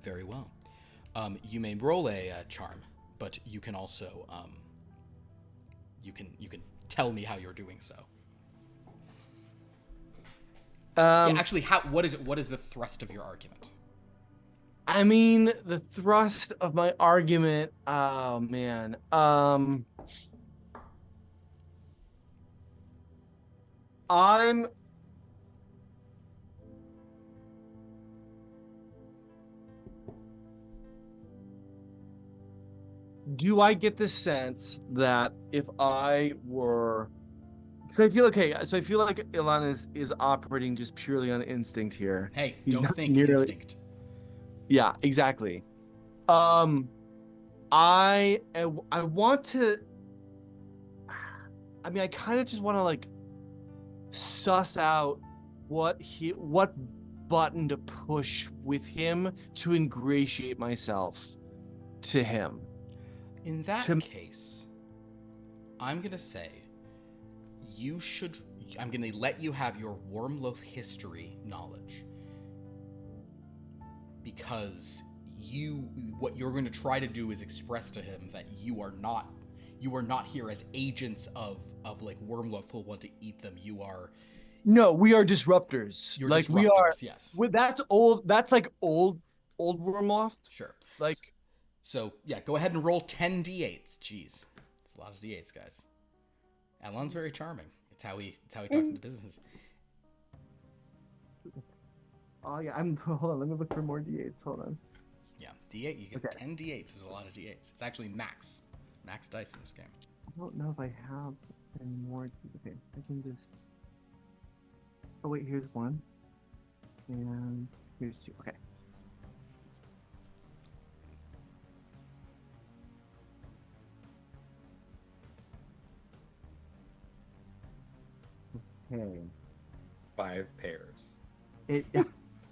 Very well. You may roll a charm, but you can also you can tell me how you're doing so. Actually, what is the thrust of your argument? I mean, the thrust of my argument. Oh man. Do I get the sense that if I were, so I feel like Ilan is operating just purely on instinct here. Hey, He's don't not think nearly- instinct. Yeah, exactly. I want to. I mean, I kind of just want to like suss out what button to push with him to ingratiate myself to him. In that case, I'm gonna say I'm gonna let you have your Wyrmloth history knowledge, because what you're going to try to do is express to him that you are not here as agents of like Wyrmloth who'll want to eat them. No, we are disruptors. You're like disruptors, we are. Yes. That's like old Wyrmloth. Sure. Like. So yeah, go ahead and roll 10 d8s. Jeez, it's a lot of d8s, guys. Alan's very charming. It's how he talks into business. Oh yeah, hold on. Let me look for more d8s. Hold on. Yeah, d8. You get 10 d8s. Is a lot of d8s. It's actually max dice in this game. I don't know if I have any more. Okay, I can just. Oh wait, here's one, and here's two. Okay. Okay. 5 pairs.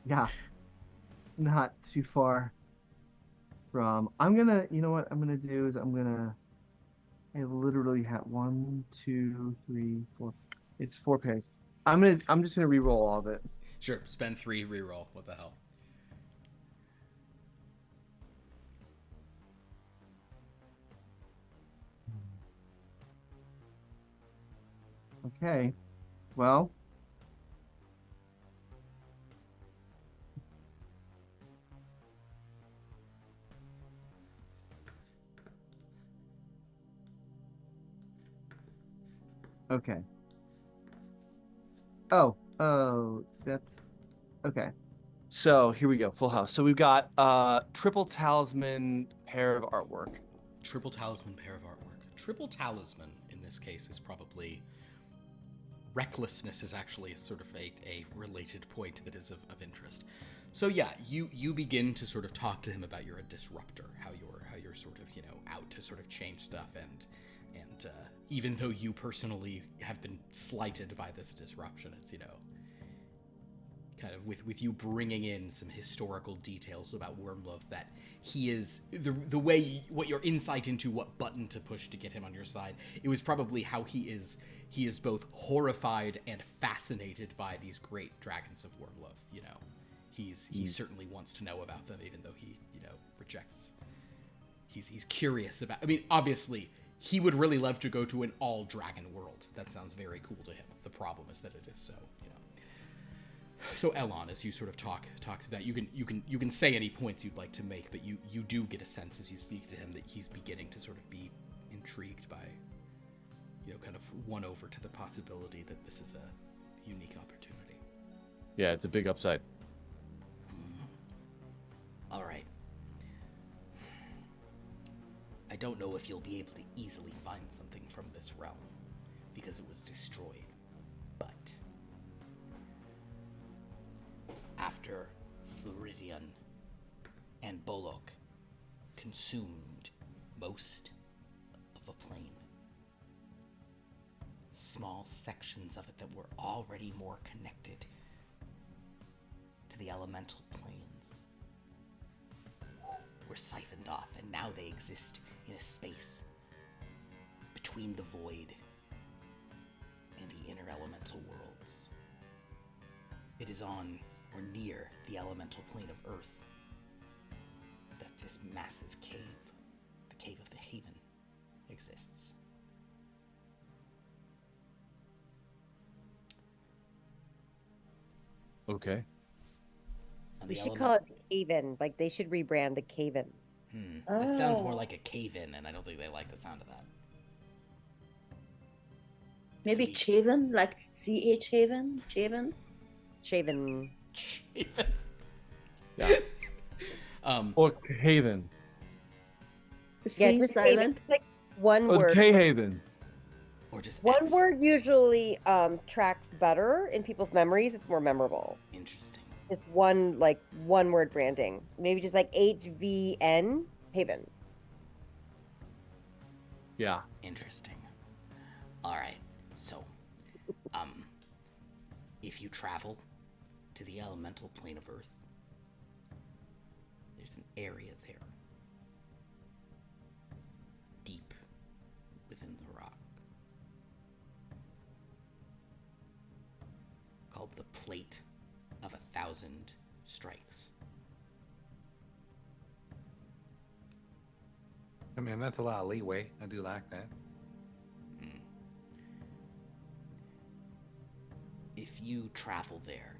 Yeah. Not too far from. You know what I'm gonna do is I literally have 1, 2, 3, 4. It's 4 pairs. I'm just gonna re-roll all of it. Sure. Spend 3, re-roll. What the hell? Okay. Well. Okay. Oh, that's okay. So here we go, full house. So we've got triple talisman pair of artwork. Triple talisman pair of artwork. Triple talisman in this case is probably recklessness is actually sort of a related point that is of interest. So yeah, you begin to sort of talk to him about you're a disruptor, how you're sort of, out to sort of change stuff and And even though you personally have been slighted by this disruption, it's, kind of with you bringing in some historical details about Wyrmloth, that he is the way, what your insight into what button to push to get him on your side, it was probably how he is both horrified and fascinated by these great dragons of Wyrmloth. He certainly wants to know about them, even though he rejects. He's curious about. I mean, obviously, he would really love to go to an all dragon world. That sounds very cool to him. The problem is that it is so. So Elon, as you sort of talk to that, you can say any points you'd like to make, but you do get a sense as you speak to him that he's beginning to sort of be intrigued by, kind of won over to the possibility that this is a unique opportunity. Yeah, it's a big upside. All right. I don't know if you'll be able to easily find something from this realm, because it was destroyed, but after Floridian and Bolok consumed most of a plane, small sections of it that were already more connected to the elemental planes were siphoned off, and now they exist in a space between the void and the inner elemental worlds. It is on or near the elemental plane of Earth that this massive cave, the Cave of the Haven, exists. Okay. We should call it the Cave-In. Like, they should rebrand the Cave-In. That sounds more like a cave-in, and I don't think they like the sound of that. Maybe Chaven, like C-H Haven? Chaven? Shaven. Yeah. Or Haven. The C just silent. Like one Or word. K-Haven. Or just One X. word usually tracks better in people's memories. It's more memorable. Interesting. Just one word branding. Maybe just like HVN Haven. Yeah. Interesting. All right. So, if you travel to the elemental plane of Earth, there's an area there, deep within the rock, called the Plate of 1,000 Strikes. I mean, that's a lot of leeway. I do like that. If you travel there,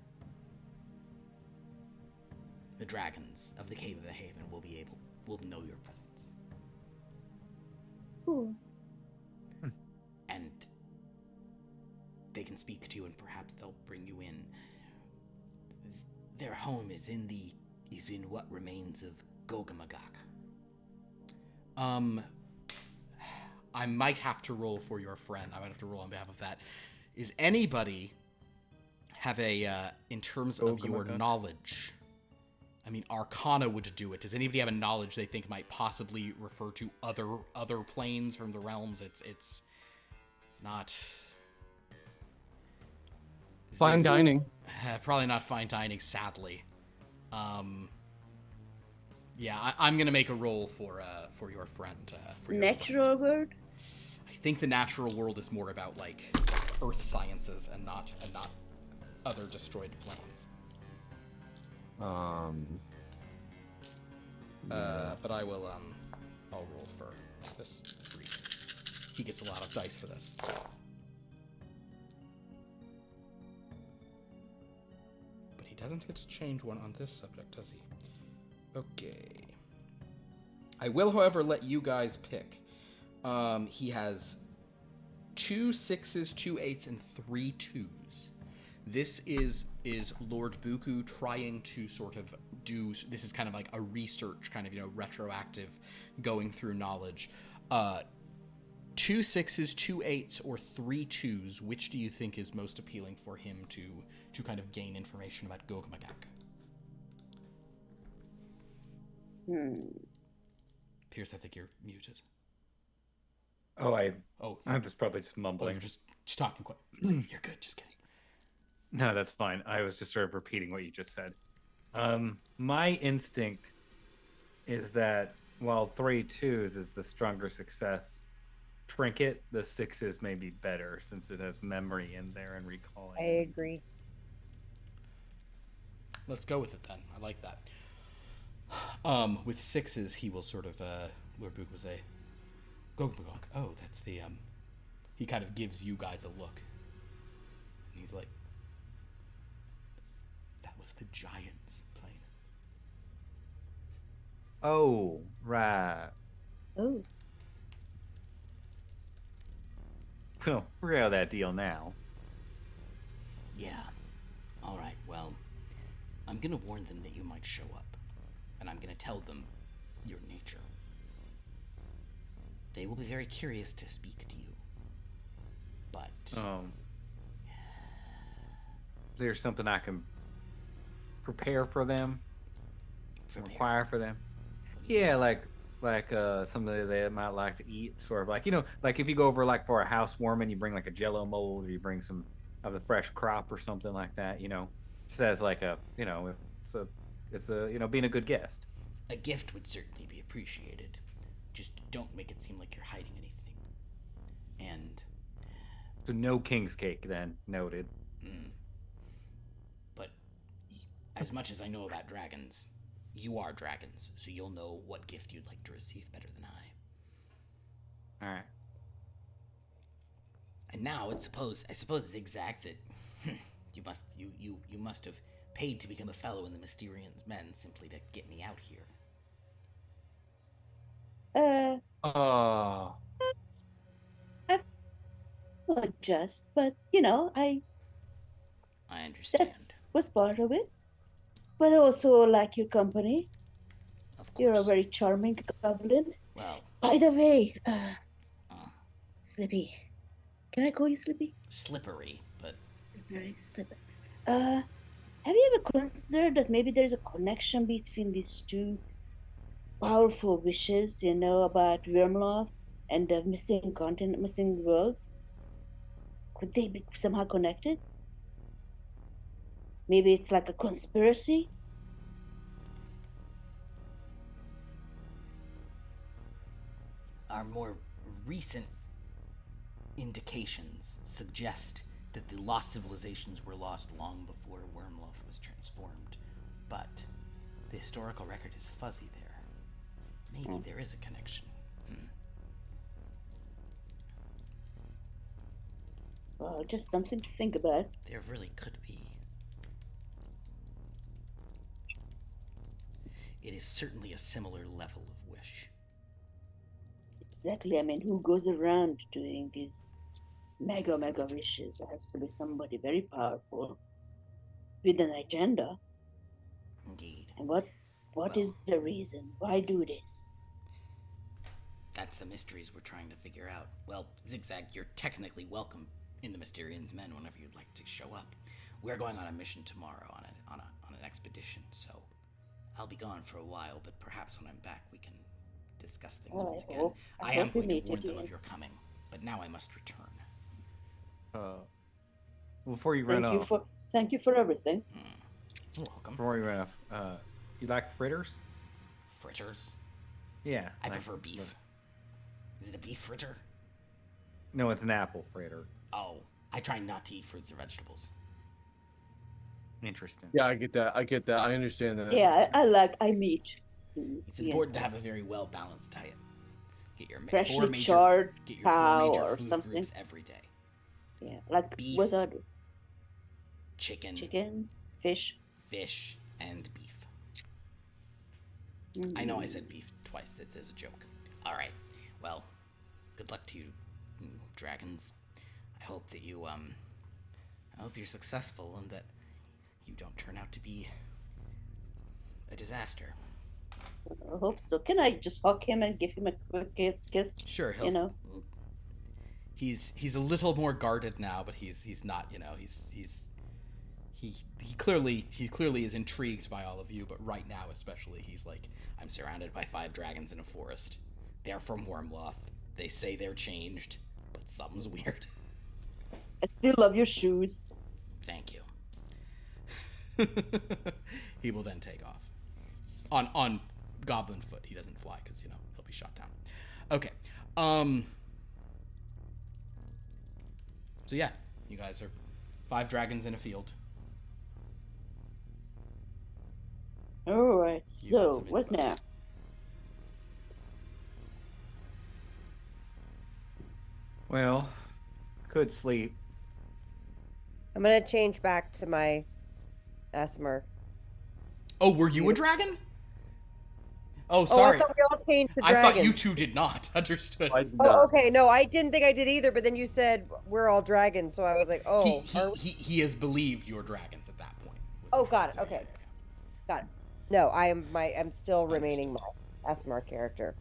the dragons of the Cave of the Haven will know your presence. Ooh. And they can speak to you, and perhaps they'll bring you in. Their home is in what remains of Gogamagak. I might have to roll for your friend. I might have to roll on behalf of that. Is anybody have a, in terms of your knowledge, I mean, Arcana would do it. Does anybody have a knowledge they think might possibly refer to other planes from the realms? It's not... Fine dining. Probably not fine dining, sadly. Yeah, I'm gonna make a roll for your friend. For your Natural friend. word? I think the natural world is more about like earth sciences and not other destroyed planes. But I will I'll roll for this 3. He gets a lot of dice for this. But he doesn't get to change one on this subject, does he? Okay. I will, however, let you guys pick. He has 2 6s, 2 8s, and 3 2s. This is Lord Buku trying to sort of do... This is kind of like a research, kind of, retroactive, going through knowledge. 2 6s, 2 8s, or 3 2s, which do you think is most appealing for him to kind of gain information about Gogamagak? Pierce, I think you're muted. I was probably just mumbling. You're just talking quick. You're good. Just kidding. No, that's fine. I was just sort of repeating what you just said. My instinct is that while 3 2s is the stronger success trinket, the 6s may be better since it has memory in there and recalling. I agree. Let's go with it then. I like that. With 6s, he will sort of Lord Book will say, "Go, oh, that's the He kind of gives you guys a look, and he's like, "That was the giant's plane." Oh, right. Oh. Well, we're out of that deal now. Yeah. All right, well, I'm going to warn them that you might show up, and I'm going to tell them your nature. They will be very curious to speak to you, but... There's something I can prepare for them? Require for them? Yeah, like something they might like to eat, sort of like, like if you go over like for a housewarming, you bring like a Jello mold, or you bring some of the fresh crop or something like that, just as like a, it's a being a good guest. A gift would certainly be appreciated. Just don't make it seem like you're hiding anything. And so no king's cake then, noted. But as much as I know about dragons, you are dragons, so you'll know what gift you'd like to receive better than I. All right. And now I suppose XigXag that you must have paid to become a fellow in the Mysterian's Men simply to get me out here. Not just, but I understand. That was part of it. But I also like your company. Of course. You're a very charming goblin. Well. By the way, Slippy. Can I call you Slippy? Slippery, but... Slippery. Have you ever considered that maybe there's a connection between these two powerful wishes, about Wyrmloth and the missing continent, missing worlds? Could they be somehow connected? Maybe it's like a conspiracy? Our more recent indications suggest that the lost civilizations were lost long before Wyrmloth was transformed, but the historical record is fuzzy there. Maybe there is a connection. Well, just something to think about. There really could be. It is certainly a similar level of wish. Exactly. I mean, who goes around doing these mega wishes? It has to be somebody very powerful with an agenda. Indeed. And what is the reason? Why do this? That's the mysteries we're trying to figure out. Well, XigXag, you're technically welcome in the Mysterian's Men whenever you'd like to show up. We're going on a mission tomorrow on an expedition, so I'll be gone for a while, but perhaps when I'm back we can discuss things once again. I am going to warn them of your coming, but now I must return. Before you run off... Thank you for everything. You're welcome. Before you run off, you like fritters? Fritters? Yeah. I prefer beef. Is it a beef fritter? No, it's an apple fritter. Oh, I try not to eat fruits or vegetables. Interesting. Yeah, I get that. I understand that. Yeah, I meat. It's important to have a very well-balanced diet. Get your freshly charred cow or food something groups every day. Yeah, like beef, what other? Chicken, fish, and beef. I know I said beef twice. That is a joke. All right. Well, good luck to you, dragons. I hope that you I hope you're successful and that you don't turn out to be a disaster. I hope so. Can I just hug him and give him a quick kiss? Sure. He's a little more guarded now, but he's not. He clearly is intrigued by all of you, but right now especially he's like, I'm surrounded by 5 dragons in a forest. They're from Wyrmloth. They say they're changed, but something's weird. I still love your shoes. Thank you. He will then take off. On goblin foot. He doesn't fly because, he'll be shot down. Okay. So yeah, you guys are 5 dragons in a field. All right. You got So some what info. now? Well, could sleep. I'm gonna change back to my Asmer. Oh, were you a dragon? Oh, Oh, sorry. I thought we all changed to I dragons. thought you two did not. Understood. Oh, okay. No, I didn't think I did either. But then you said we're all dragons, so I was like, oh. He has believed you're dragons at that point. Oh, got it. Okay. Got it. No, I'm still remaining my Asmar character.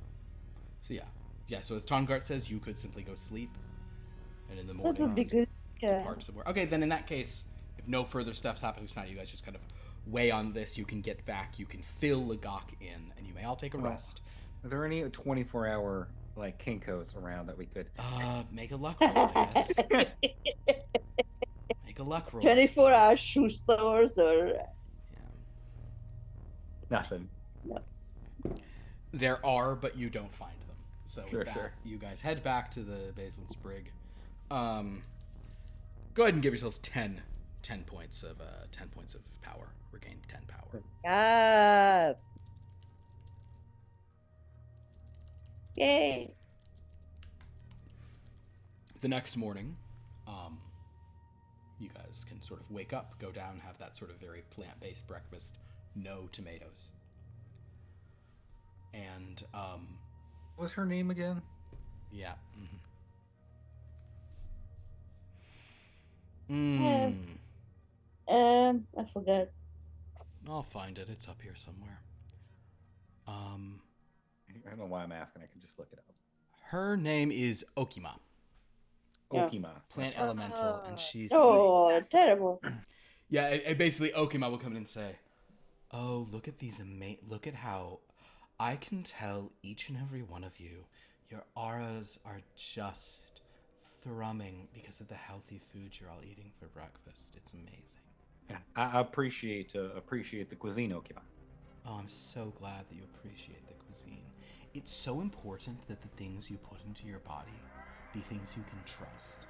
So yeah. So as Tongart says, you could simply go sleep, and in the That morning would be good. Yeah. depart somewhere. Okay, then in that case, if no further stuff's happening tonight, you guys just kind of weigh on this. You can get back. You can fill Lagok in, and you may all take a rest. Are there any 24-hour Kinkos around that we could? Make a luck roll, I guess. Make a luck roll. 24-hour shoe stores or Yeah. Nothing. There are, but you don't find them. So Sure, with that, sure. you guys head back to the Basil Sprig. Go ahead and give yourselves 10 points of power. Regain 10 power. Yes. yay. The next morning, you guys can sort of wake up, go down, have that sort of very plant-based breakfast, no tomatoes. And What's her name again? yeah. Mm. I forgot. I'll find it. It's up here somewhere. I don't know why I'm asking. I can just look it up. Her name is Okima, Yeah. Okima. plant elemental, and she's Oh, terrible. yeah. Basically, Okima will come in and say, "Oh, look at these look at how I can tell each and every one of you. Your auras are just thrumming because of the healthy food you're all eating for breakfast. It's amazing." Yeah, I appreciate the cuisine, Okima. Oh, I'm so glad that you appreciate the cuisine. It's so important that the things you put into your body be things you can trust.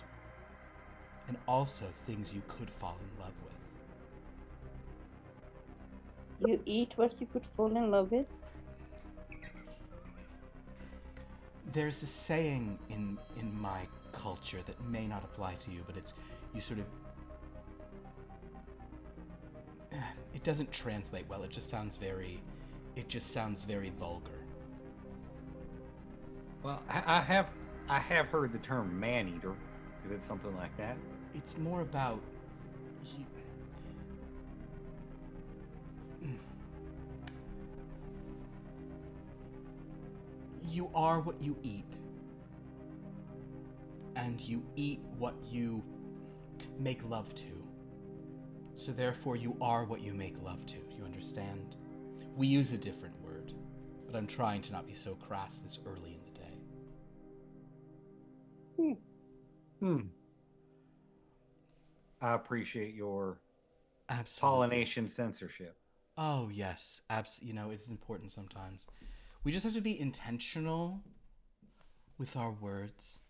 And also things you could fall in love with. You eat what you could fall in love with. There's a saying in my culture that may not apply to you, but it's you sort of... It doesn't translate well. It just sounds very vulgar. Well, I have heard the term man-eater. Is it something like that? It's more about you are what you eat, and you eat what you make love to. So therefore you are what you make love to. You understand? We use a different word, but I'm trying to not be so crass this early in the day. I appreciate your Absolutely. pollination censorship. Oh yes, it is important sometimes. We just have to be intentional with our words.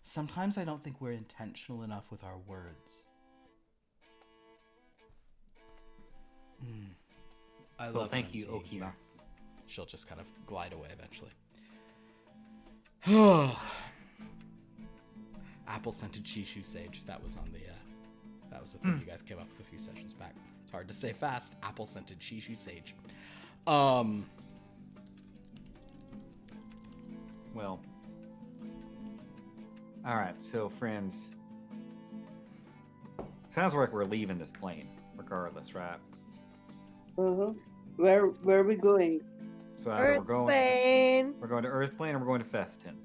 Sometimes I don't think we're intentional enough with our words. I Well, love thank what I'm you, seeing Okima. here. She'll just kind of glide away eventually. Apple scented Shishu Sage. That was on the that was a thing you guys came up with a few sessions back. It's hard to say fast. Apple scented Shishu Sage. Well, all right. So, friends, sounds like we're leaving this plane, regardless, right? Where are we going? So either Earthplane. we're going to Earthplane or we're going to Festin.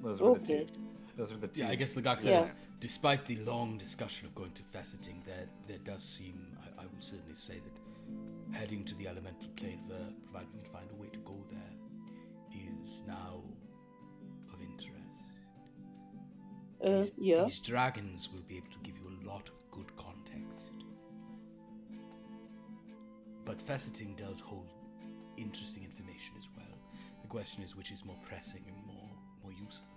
Those were the Okay. two. Those are the two. Yeah, I guess Lagok Yeah. says, despite the long discussion of going to faceting, there does seem, I would certainly say that heading to the elemental plane, provided we can find a way to go there, is now of interest. Yeah. These dragons will be able to give you a lot of good context. But faceting does hold interesting information as well. The question is which is more pressing and more useful.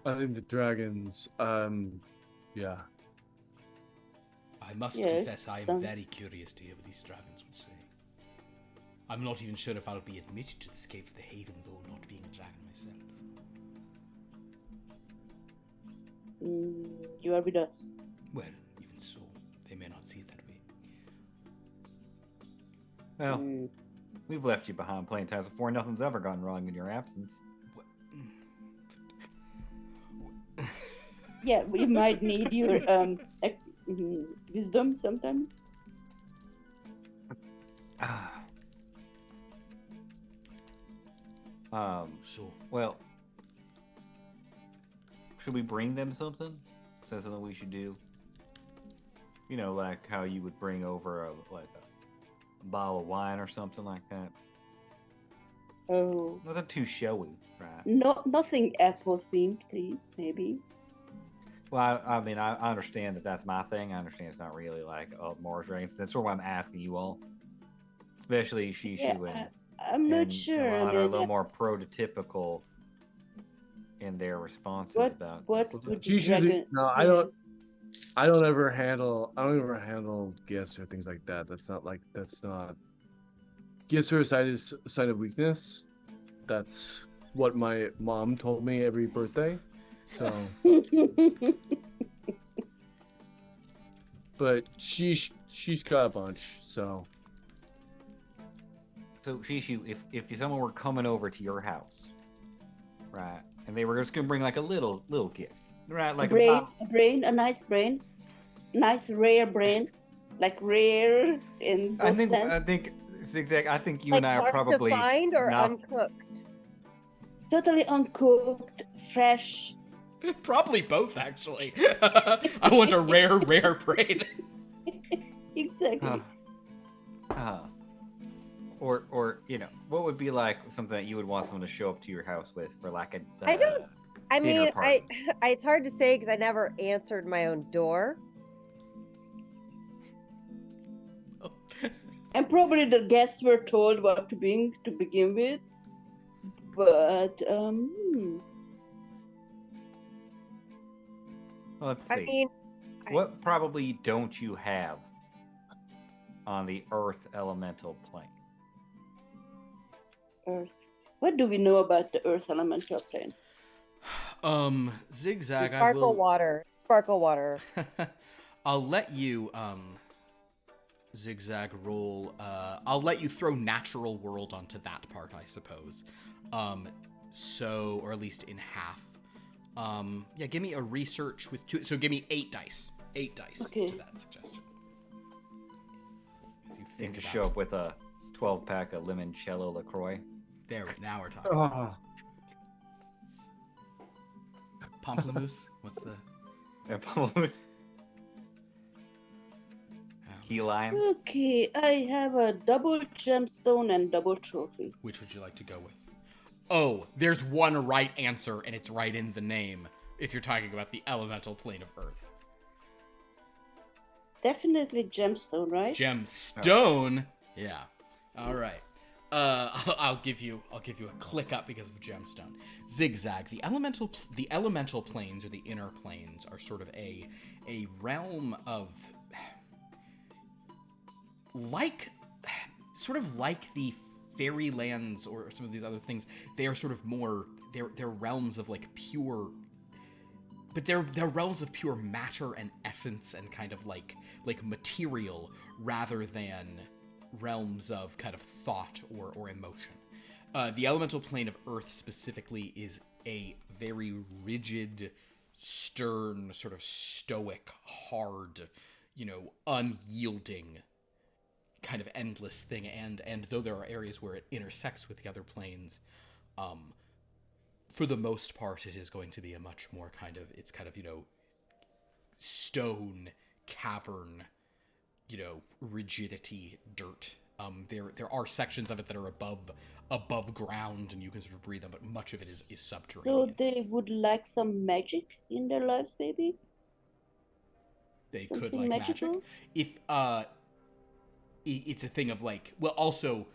I think the dragons, yeah. I must Yeah, confess I am some- very curious to hear what these dragons would say. I'm not even sure if I'll be admitted to the Cape of the Haven, though, not being a dragon myself. You are with us. Well, even so, they may not see it that way. Well, Mm. we've left you behind playing Tales of 4. Nothing's ever gone wrong in your absence. Yeah, we might need your wisdom sometimes. So, Well, should we bring them something? Is that something we should do? You know, like how you would bring over a bottle of wine or something like that. Oh, Nothing too showy, right? no, nothing apple themed, please. Maybe. Well, I mean, I understand that that's my thing. I understand it's not really like Mars Dragons. That's sort of why I'm asking you all, especially Shishu Yeah, I'm not sure. Alana I are a mean, little more prototypical in their responses What- about what this would stuff. you- Usually, dragon- no, I yeah. don't. I don't ever handle gifts or things like that. That's not. Gifts are a sign of weakness. That's what my mom told me every birthday. So, but she's got a bunch. So, So Shishu, if someone were coming over to your house, right, and they were just gonna bring like a little gift, right, like a nice brain, nice rare brain, like rare in both sense. I think XigXag. I think you Like and I are hard probably to find or not. uncooked? Totally uncooked, fresh. Probably both, actually. I want a rare brain. Exactly. Or you know, what would be like something that you would want someone to show up to your house with for like a I don't- I dinner mean, party? it's hard to say because I never answered my own door. And probably the guests were told what to bring to begin with. But Let's see. I mean, What probably don't you have on the Earth elemental plane? Earth. What do we know about the Earth elemental plane? XigXag, I sparkle will. water. Sparkle water. I'll let you, XigXag roll. I'll let you throw natural world onto that part, I suppose. So, or at least in half. Yeah, give me a research with 2. So give me 8 dice. 8 dice Okay. to that suggestion. As you You think to about show up with a 12-pack of limoncello LaCroix. There, now we're talking. oh, Pamplemousse? What's the... And Pamplemousse. Key lime. Okay, I have a double gemstone and double trophy. Which would you like to go with? Oh, there's one right answer, and it's right in the name, if you're talking about the elemental plane of Earth. Definitely gemstone, right? Gemstone? Yeah. All right. I'll give you a click up because of gemstone. XigXag. The elemental planes, or the inner planes, are sort of a realm of sort of like the fairy lands or some of these other things. They are sort of more they're realms of like pure, but they're realms of pure matter and essence and kind of like material rather than realms of kind of thought or emotion. The elemental plane of Earth specifically is a very rigid, stern, sort of stoic, hard, unyielding kind of endless thing. And though there are areas where it intersects with the other planes, for the most part, it is going to be a much more it's stone, cavern, rigidity, dirt There are sections of it that are above ground, and you can sort of breathe them, but much of it is So subterranean. they would like some magic in their lives, maybe? They could Something like magical? magic. If it's a thing of like, well, also,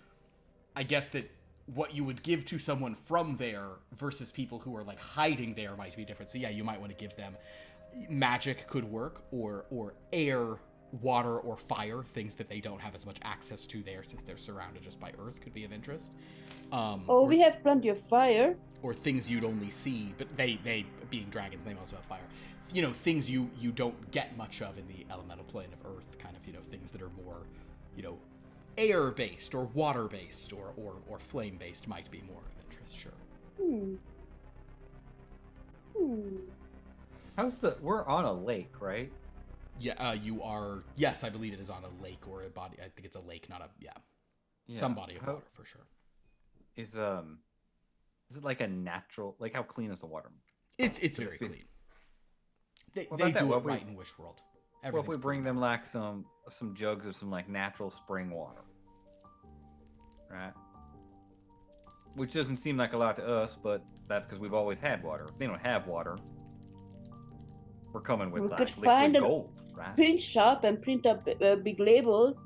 I guess that what you would give to someone from there versus people who are like hiding there might be different. So yeah, you might want to give them magic could work, or air, water, or fire, things that they don't have as much access to there since they're surrounded just by earth could be of interest. We have plenty of fire. Or things you'd only see, but they being dragons, they also have fire. You know, things you don't get much of in the elemental plane of earth, kind of, you know, things that are more, you know, air based or water based or flame based might be more of interest, sure. We're on a lake, right? Yeah, you are. Yes, I believe it is on a lake or a body. I think it's a lake, not a some body of water for sure. Is it like a natural, like how clean is the water? It's very clean. They What do about that? it What if right we- in Wish World. Well, if we Everything's bring pretty them like balanced. some jugs of some like natural spring water, right? Which doesn't seem like a lot to us, but that's because we've always had water. If they don't have water, we're coming with We like could liquid find a gold, right? Print shop and print up big labels.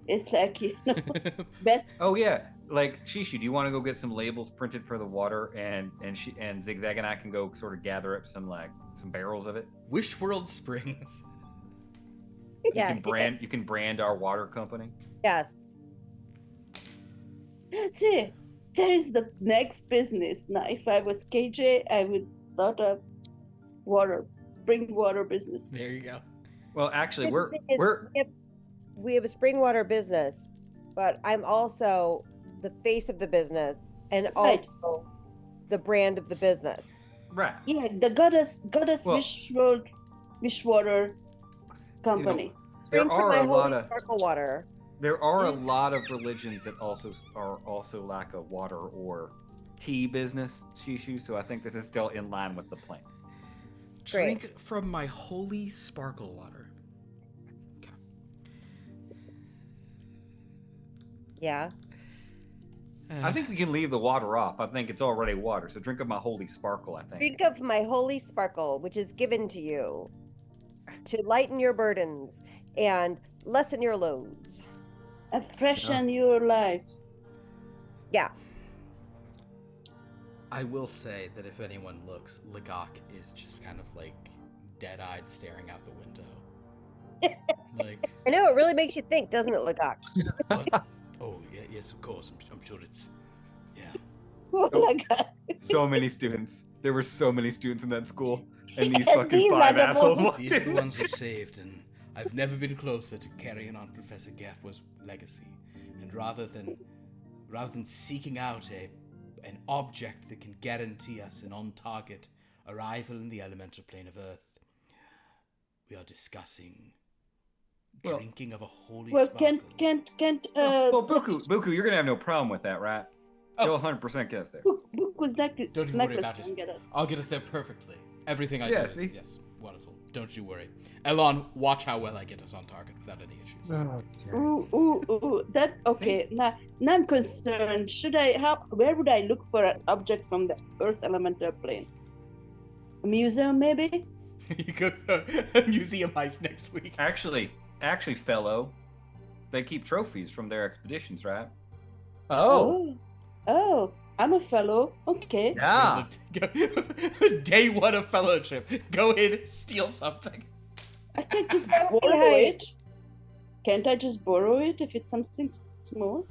It's like, you know, best. Oh yeah, like Shishu, do you want to go get some labels printed for the water, and XigXag and I can go sort of gather up some barrels of it. Wish World Springs. Yes. You can brand our water company. Yes. That's it. That is the next business. Now, if I was KJ, I would start a spring water business. There you go. Well, actually, Here's the thing is, we have a spring water business, but I'm also the face of the business and Right. also the brand of the business. right. Yeah, the goddess Well- Wishwater company. There Spring for are my a lot holy of sparkle water. there are a lot of religions that also lack a water or tea business, Shishu. So I think this is still in line with the plan. Great. Drink from my holy sparkle water. Okay. Yeah. I think we can leave the water off. I think it's already water. So drink of my holy sparkle, I think. Drink of my holy sparkle, which is given to you to lighten your burdens and lessen your loads. And freshen your life. Yeah. I will say that if anyone looks, Ligok is just kind of like dead-eyed staring out the window. Like, I know, it really makes you think, doesn't it, Ligok? what? Oh, yeah, yes, of course. I'm sure it's, yeah. Oh my god. So many students. There were so many students in that school, and these Yes, fucking these are five the assholes ones- walked These are the in. ones who saved, and I've never been closer to carrying on Professor Gaffwa's legacy. And rather than seeking out an object that can guarantee us an on-target arrival in the elemental plane of Earth, we are discussing Well- drinking of a holy Well, sparkle. can't Well, Buku, you're gonna have no problem with that, right? Oh. You'll 100% get us there. Book was necklace. Don't even worry necklace about can it. get us. I'll get us there perfectly. Everything I Yeah, do see? is, yes, wonderful. Don't you worry. Elon, watch how well I get us on target without any issues. Ooh, that okay. Now I'm concerned. Where would I look for an object from the Earth elemental plane? A museum, maybe? You go museum heist next week. Actually, fellow, they keep trophies from their expeditions, right? Oh, I'm a fellow. Okay. Yeah. Day one of fellowship. Go in, steal something. I can't just Hey. borrow it. Can't I just borrow it if it's something small?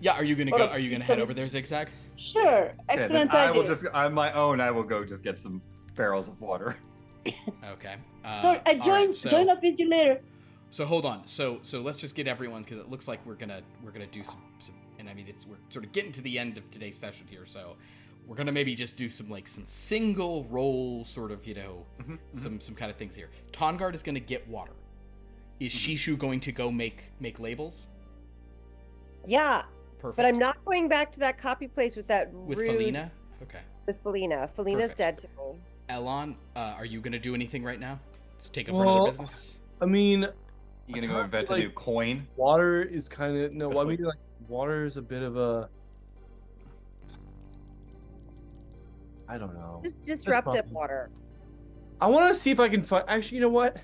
Yeah, are you gonna Or go? a Are you gonna piece head of- over there, ZigZag? Sure. Okay, then Excellent I idea. will just on my own. I will go just get some barrels of water. Okay. Sorry, I all join right, so- join up with you later. So hold on. So let's just get everyone's, because it looks like we're gonna do some, and I mean we're sort of getting to the end of today's session here. So we're gonna maybe just do some single roll sort of some kind of things here. Tongard is gonna get water. Is Shishu going to go make labels? Yeah, Perfect. but I'm not going back to that copy place with that with rude... Felina. Okay. With Felina. Felina's Perfect. dead to me. Elon, are you gonna do anything right now? Let's take over another Well, business. I mean, You gonna go invent a new coin? Water is kind of no. Just I mean, like water is a bit of a. I don't know. Just disruptive water. I want to see if I can find. Actually, you know what?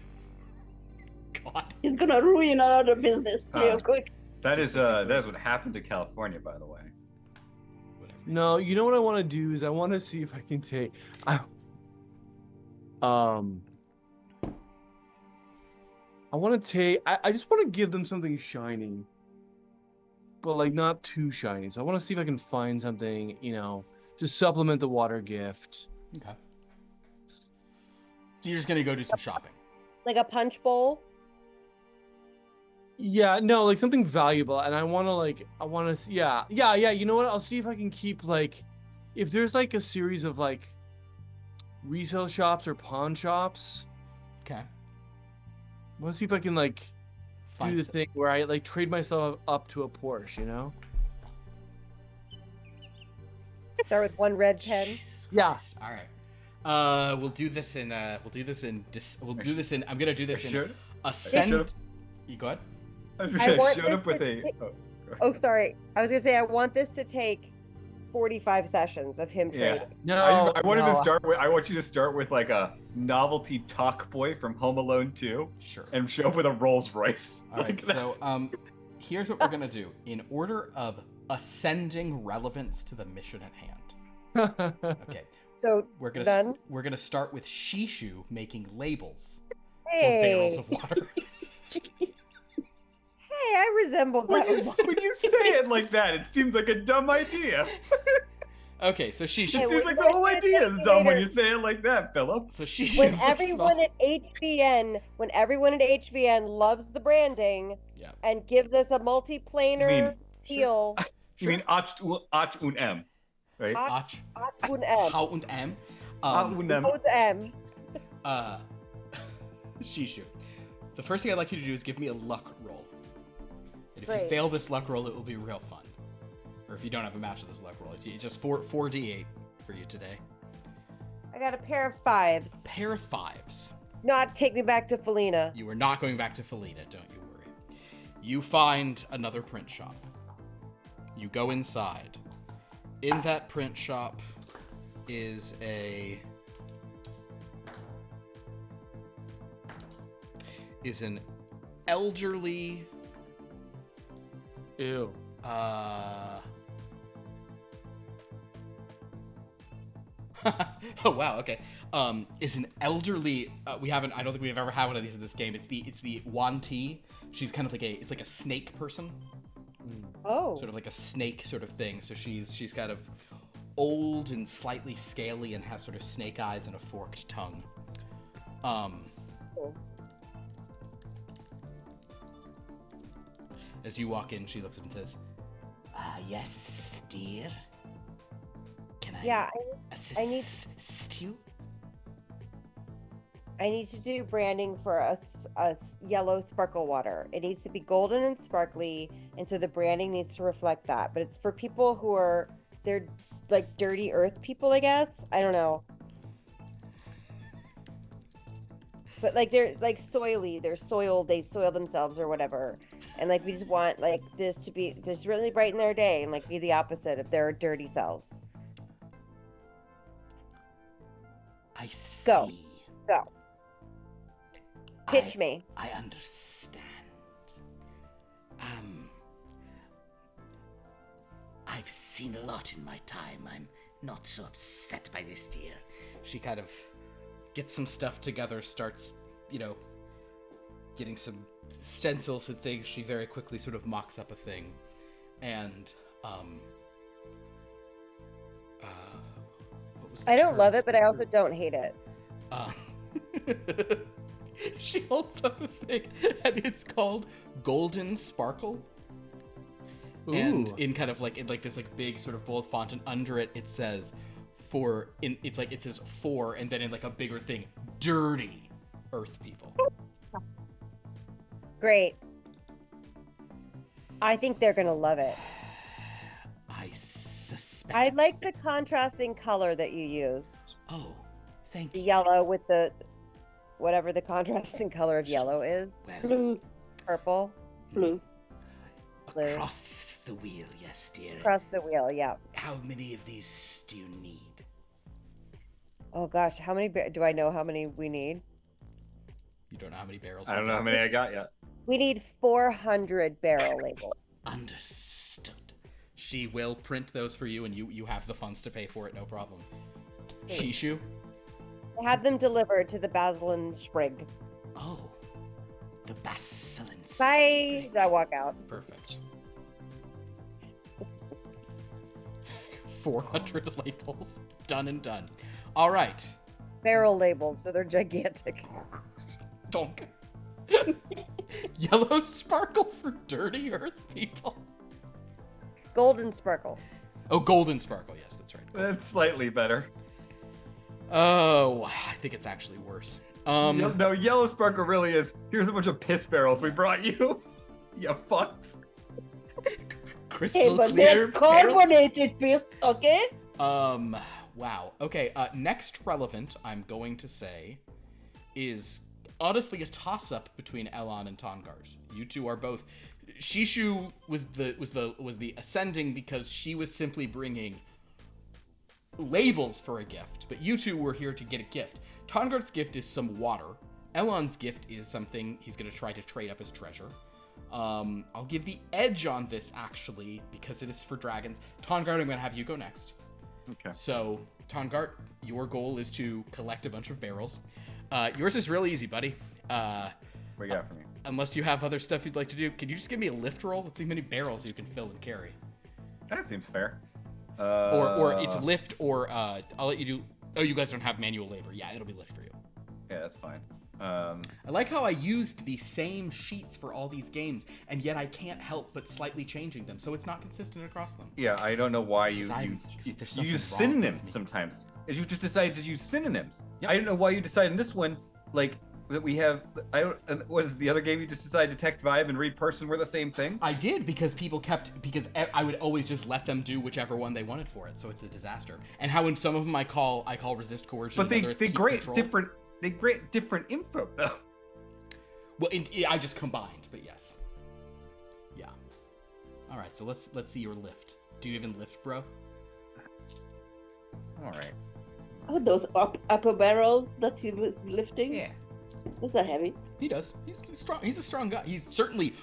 God. He's gonna ruin another business real quick. That is what happened to California, by the way. Whatever. No, you know what I want to do is I want to see if I can take. I want to take. I just want to give them something shiny, but like not too shiny. So I want to see if I can find something, to supplement the water gift. Okay. So you're just gonna go do some shopping. Like a punch bowl? Yeah, no, like something valuable, and I want to, yeah. You know what? I'll see if I can keep if there's like a series of like resale shops or pawn shops. Okay. I want to see if I can do the thing where I trade myself up to a Porsche, Start with one red pen. Jesus Yeah. Christ. All right. We'll do this in. I'm gonna do this in ascend. You go ahead. I want showed up this with to a. take- Oh, Oh, sorry. I was gonna say I want this to take 45 sessions of him yeah. trading. No, I wanted to start with. I want you to start with like a novelty talk boy from Home Alone 2, Sure. and show up with a Rolls Royce. All right. So here's what we're gonna do in order of ascending relevance to the mission at hand. Okay. So We're gonna done. we're gonna start with Shishu making labels for Hey, barrels of water. hey, I resemble that. When you say it like that, it seems like a dumb idea. Okay, so Shishu. It Hey, seems like the whole idea is dumb when you say it like that, Philip. So Shishu. When first of everyone all- at HVN loves the branding Yeah. and gives us a multiplanar feel. You mean Ach und M, right? Ach, Ach und M. How und M. Ach und M. Both M. Shishu. The first thing I'd like you to do is give me a luck roll. And if you Great. fail this luck roll, it will be real fun. Or if you don't have a match of this luck roll, it's just 4d8 for you today. I got a pair of fives. Pair of fives. Not take me back to Felina. You are not going back to Felina, don't you worry. You find another print shop. You go inside. In that print shop is an elderly Ew. oh wow, okay. Is an elderly I don't think we've ever had one of these in this game. It's the Wanti. She's kind of like it's like a snake person. Oh. Sort of like a snake sort of thing. So she's kind of old and slightly scaly and has sort of snake eyes and a forked tongue. As you walk in, she looks up and says, yes, dear. Can I Yeah, assist you? I need to do branding for a yellow sparkle water. It needs to be golden and sparkly, and so the branding needs to reflect that. But it's for people they're like dirty earth people, I guess. I don't know. But like they're like soily, they soil themselves or whatever. And like we just want like this to be just really brighten their day and like be the opposite of their dirty selves. I see. Go. Pitch me. I understand. I've seen a lot in my time. I'm not so upset by this, dear. She kind of gets some stuff together, starts, getting some stencils and things. She very quickly sort of mocks up a thing. And, what was the I don't term? love it, but I also don't hate it. She holds up a thing, and it's called Golden Sparkle. And in kind of like in like this like big sort of bold font, and under it it says it says for, and then in like a bigger thing, dirty Earth people. Great. I think they're gonna love it. I suspect. I like the contrasting color that you used. Oh, thank The you. yellow with the whatever the contrasting color of yellow is. Well, Blue. Purple. Blue. Blue. Across the wheel, yes, dear. Across the wheel, yeah. How many of these do you need? Oh gosh, how many do I know how many we need? You don't know how many barrels. I don't know how many I got yet. We need 400 barrel labels. Understood. She will print those for you, and you have the funds to pay for it, no problem. Shishu? Have them delivered to the Basilin Sprig. Oh, the Bacillin. Bye. I walk out. Perfect. 400 labels. Done and done. All right. Barrel labels, so they're gigantic. Donk. Yellow sparkle for dirty earth people. Golden sparkle. Oh, golden sparkle. Yes, that's right. That's slightly better. Oh, I think it's actually worse. No, yellow sparkle really is. Here's a bunch of piss barrels we brought you. You fucks. Crystal Hey, but clear they're barrels. carbonated piss, okay? Wow. Okay, next relevant, I'm going to say, is honestly a toss-up between Elon and Tongars. You two are both. Shishu was the ascending because she was simply bringing labels for a gift, but you two were here to get a gift. Tongard's gift is some water. Elon's gift is something he's going to try to trade up as treasure. I'll give the edge on this, actually, because it is for dragons. Tongard, I'm going to have you go next. Okay. So, Tongard, your goal is to collect a bunch of barrels. Yours is really easy, buddy. What you got for me? Unless you have other stuff you'd like to do, can you just give me a lift roll? Let's see how many barrels you can fill and carry. That seems fair. Or it's lift, or I'll let you do. Oh, you guys don't have manual labor. Yeah, it'll be lift for you. Yeah, that's fine. I like how I used the same sheets for all these games, and yet I can't help but slightly changing them, so it's not consistent across them. Yeah, I don't know why you There's something use wrong synonyms with me. sometimes. As you just decided to use synonyms. Yep. I don't know why you decided in this one, like that we have. I don't. What is the other game you just decided detect vibe and read person were the same thing? I did because I would always just let them do whichever one they wanted for it, so it's a disaster. And how in some of them I call resist coercion. But they whether it's keep grant control. different. They grant different info though. Well, I just combined, but yes. Yeah. All right, so let's see your lift. Do you even lift, bro? All right. Oh, those upper barrels that he was lifting? Yeah. Those are heavy. He does. He's strong. He's a strong guy. He's certainly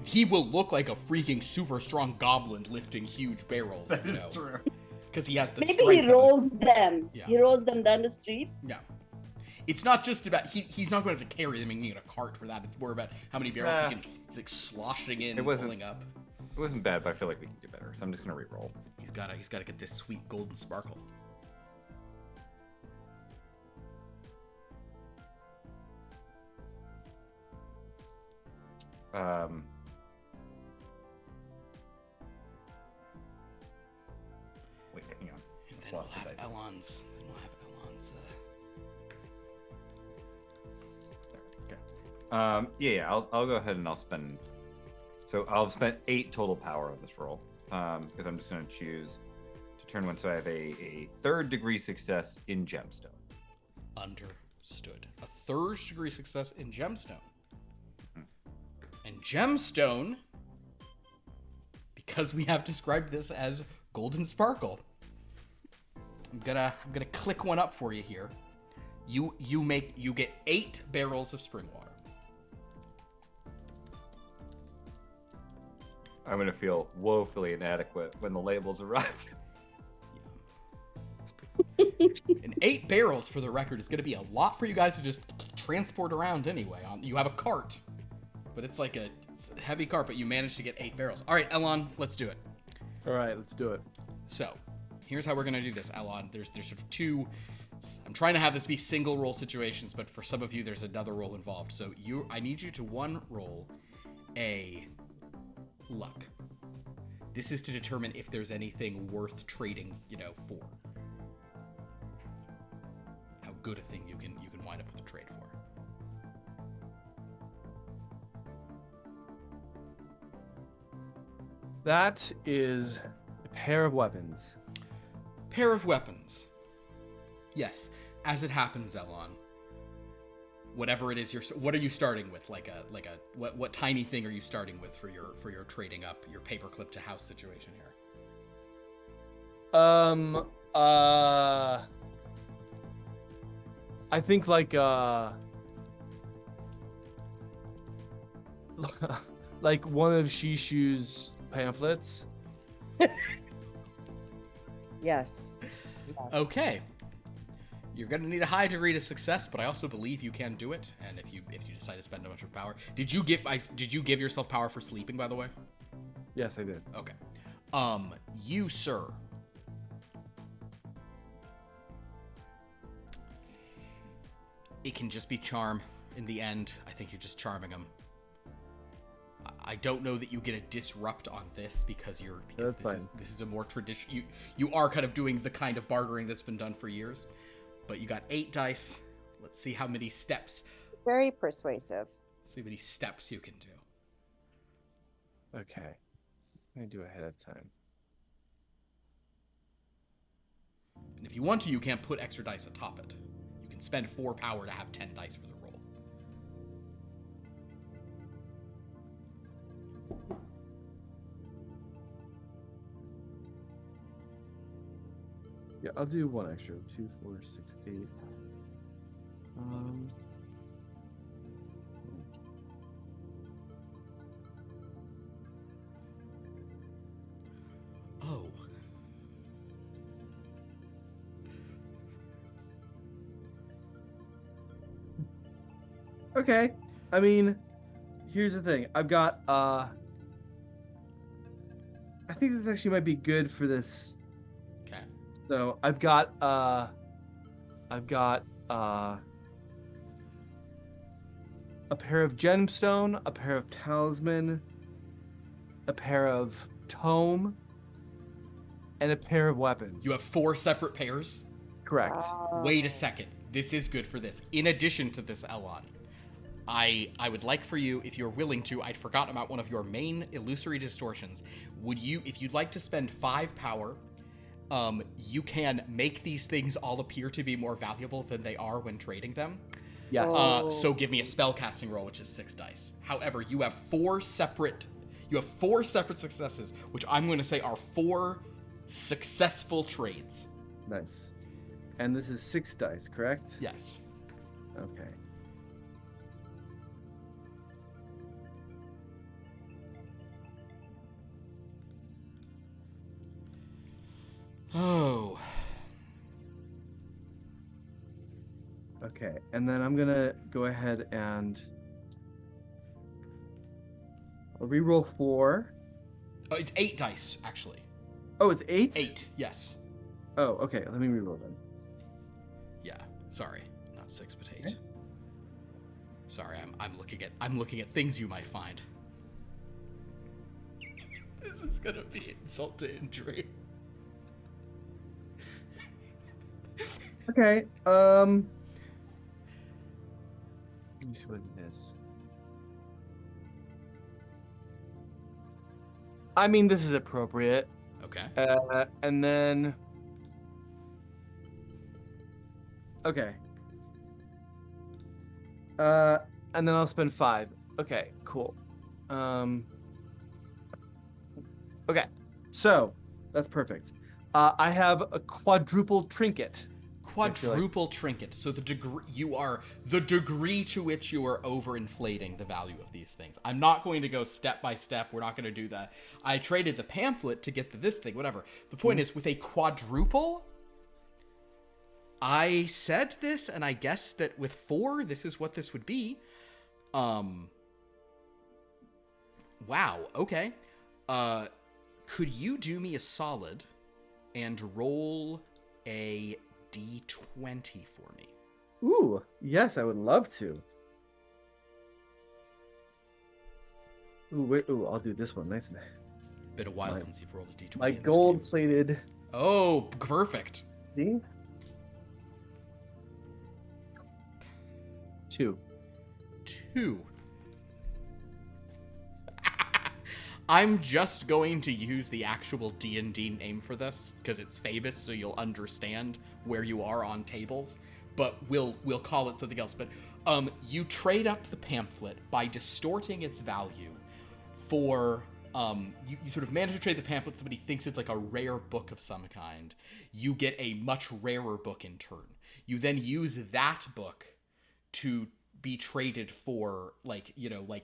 he will look like a freaking super strong goblin lifting huge barrels. That you is know, true. because he has the Maybe strength he of a- rolls them. Yeah. He rolls them down the street. Yeah. It's not just about he's not going to have to carry them and need a cart for that. It's more about how many barrels Nah. he can. He's like sloshing in, It and wasn't- pulling up. It wasn't bad, but I feel like we can do better. So I'm just gonna re-roll. He's gotta get this sweet golden sparkle. Wait, hang on. And then Lost we'll the have dice. Elon's. Yeah. I'll go ahead and I'll spend. So I'll have spent 8 total power on this roll. Because I'm just gonna choose to turn one. So I have a 3rd degree success in gemstone. Understood. A 3rd degree success in gemstone. And gemstone, because we have described this as golden sparkle, I'm gonna click one up for you here. You get 8 barrels of spring water. I'm gonna feel woefully inadequate when the labels arrive. And 8 barrels, for the record, is gonna be a lot for you guys to just transport around anyway. You have a cart, but it's like it's a heavy cart, but you managed to get 8 barrels. All right, Elon, let's do it. All right, let's do it. So, here's how we're gonna do this, Elon. There's sort of 2. I'm trying to have this be single roll situations, but for some of you, there's another roll involved. So I need you to roll a luck. This is to determine if there's anything worth trading, for. How good a thing you can wind up with a trade for. That is a pair of weapons. Pair of weapons. Yes, as it happens, Elon. whatever it is what are you starting with? What tiny thing are you starting with for your trading up your paperclip to house situation here? I think like like one of Shishu's pamphlets. Yes. Okay. You're gonna need a high degree of success, but I also believe you can do it. And if you decide to spend a bunch of power, did you give yourself power for sleeping, by the way? Yes, I did. Okay. You, sir. It can just be charm. In the end, I think you're just charming him. I don't know that you get a disrupt on this because this is a more traditional. You are kind of doing the kind of bartering that's been done for years, but you got 8 dice. Let's see how many steps. Very persuasive. See how many steps you can do. Okay. I'm gonna do ahead of time. And if you want to, you can put extra dice atop it. You can spend 4 power to have 10 dice for the roll. Yeah, I'll do one extra. 2, 4, 6, 8. Oh. Okay. I mean, here's the thing. I've got I think this actually might be good for this. Okay. So I've got a pair of gemstone, a pair of talisman, a pair of tome, and a pair of weapons. You have 4 separate pairs? Correct. Wait a second. This is good for this. In addition to this, Elon, I would like for you, if you're willing to, I'd forgotten about one of your main illusory distortions. If you'd like to spend 5 power, you can make these things all appear to be more valuable than they are when trading them. Yes. So give me a spell casting roll, which is 6 dice. However, you have 4 separate successes, which I'm going to say are 4 successful trades. Nice. And this is 6 dice, correct? Yes. Okay. Oh. Okay, and then I'm gonna go ahead and I'll reroll 4. Oh, it's 8 dice, actually. Oh, it's 8? 8, yes. Oh, okay. Let me reroll then. Yeah, sorry, not 6 but 8. Okay. Sorry, I'm looking at things you might find. This is gonna be insult to injury. Okay. Let me see what it is. I mean, this is appropriate. Okay. And then. Okay. And then I'll spend 5. Okay, cool. Okay, so that's perfect. I have a quadruple trinket. Quadruple trinket. So the degree to which you are overinflating the value of these things. I'm not going to go step by step. We're not going to do that. I traded the pamphlet to get this thing, whatever. The point is, with a quadruple, I said this, and I guess that with 4, this is what this would be. Wow, okay. Could you do me a solid and roll a D20 for me? Ooh, yes, I would love to. Ooh, wait, I'll do this one. Nice. Been a while since you've rolled a D20. My gold-plated. Oh, perfect. See? 2. 2. I'm just going to use the actual D&D name for this because it's famous, so you'll understand where you are on tables. but we'll call it something else. But you trade up the pamphlet by distorting its value for you sort of manage to trade the pamphlet. Somebody thinks it's like a rare book of some kind. You get a much rarer book in turn. You then use that book to be traded for like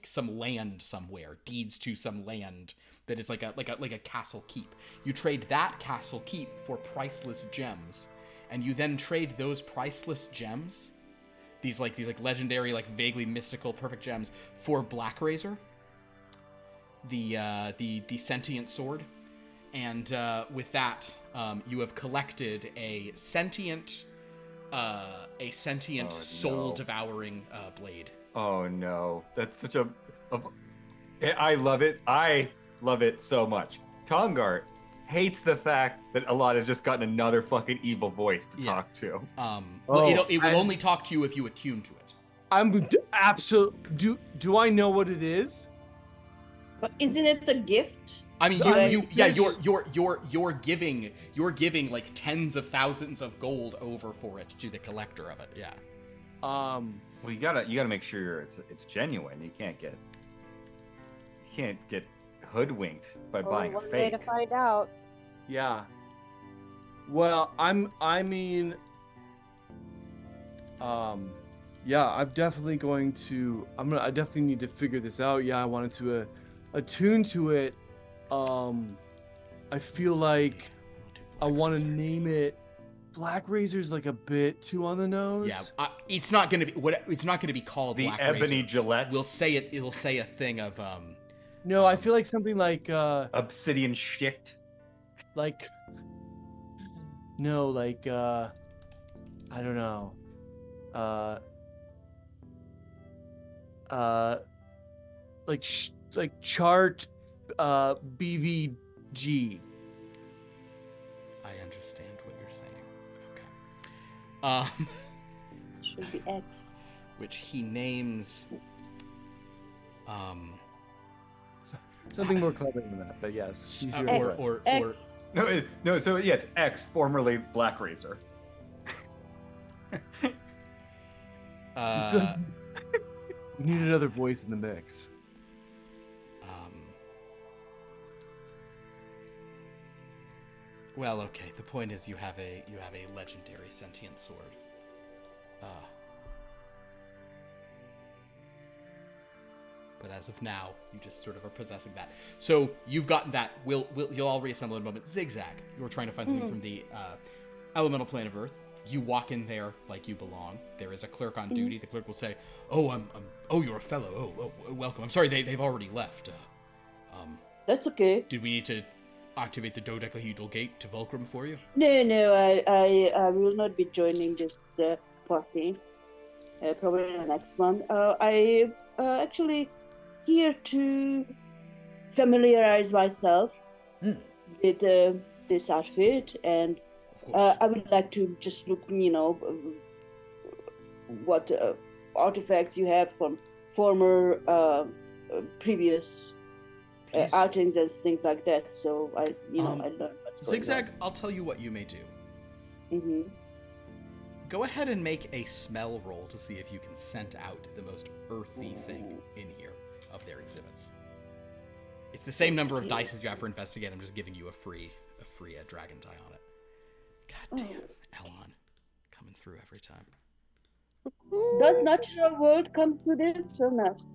some land somewhere, deeds to some land that is like a castle keep. You trade that castle keep for priceless gems, and you then trade those priceless gems, these legendary, like vaguely mystical perfect gems, for Black Razor, the sentient sword. And with that, you have collected a sentient soul-devouring blade. Oh no, that's such a I love it. I love it so much. Tongart hates the fact that Alana has just gotten another fucking evil voice to talk to. It will only talk to you if you attune to it. I'm absolutely. Do I know what it is? But isn't it a gift? I mean, you're giving like tens of thousands of gold over for it to the collector of it. Yeah. Well, you gotta make sure it's genuine. You can't get hoodwinked by buying a One way fake. to find out. Yeah. Well, yeah, I definitely need to figure this out. Yeah, I wanted to attune to it. I feel like I want to name it. Black Razor's like a bit too on the nose. Yeah, it's not gonna be called The Black Ebony Razor. Gillette. We'll say it. It'll say a thing of No, I feel like something like Obsidian Schicht. like no, like I don't know. Like chart BVG. I understand what you're saying. Okay. Should be X. Which he names Something more clever than that, but yes. Use your X. word. X. No. So yeah, it's X, formerly Black Razor. We need another voice in the mix. Well, okay. The point is, you have a legendary sentient sword. But as of now, you just sort of are possessing that. So you've gotten that. You'll all reassemble in a moment. XigXag, you're trying to find something from the elemental plane of Earth. You walk in there like you belong. There is a clerk on duty. The clerk will say, "Oh, you're a fellow. Oh, welcome. I'm sorry, they've already left. That's okay. Did we need to activate the dodecahedral gate to Volcrum for you?" No, I will not be joining this party. Probably the next one. I actually here to familiarize myself with this outfit, and Of course. I would like to just look, what artifacts you have from former previous Please. outings and things like that. So I learned what's going XigXag, I'll tell you what you may do. on. Mm-hmm. Go ahead and make a smell roll to see if you can scent out the most earthy thing in here of their exhibits. It's the same number of dice as you have for investigate. I'm just giving you a free dragon die on it. God damn, Elon, coming through every time. Does natural world come to this or not?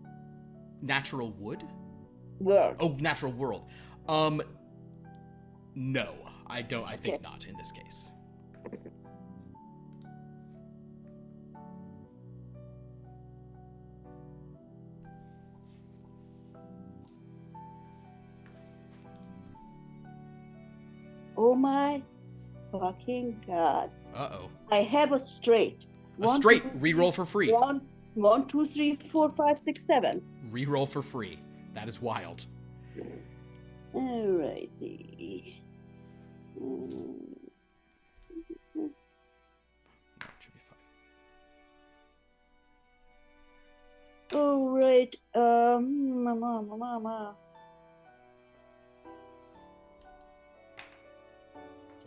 Natural wood? World. Oh, natural world. No, I don't. I think not in this case. Oh my fucking god! Uh-oh. I have a straight. A straight. Reroll for free. 1, 2, 3, 4, 5, 6, 7. Reroll for free. That is wild. Alrighty. That should be fine. Alright. Mama.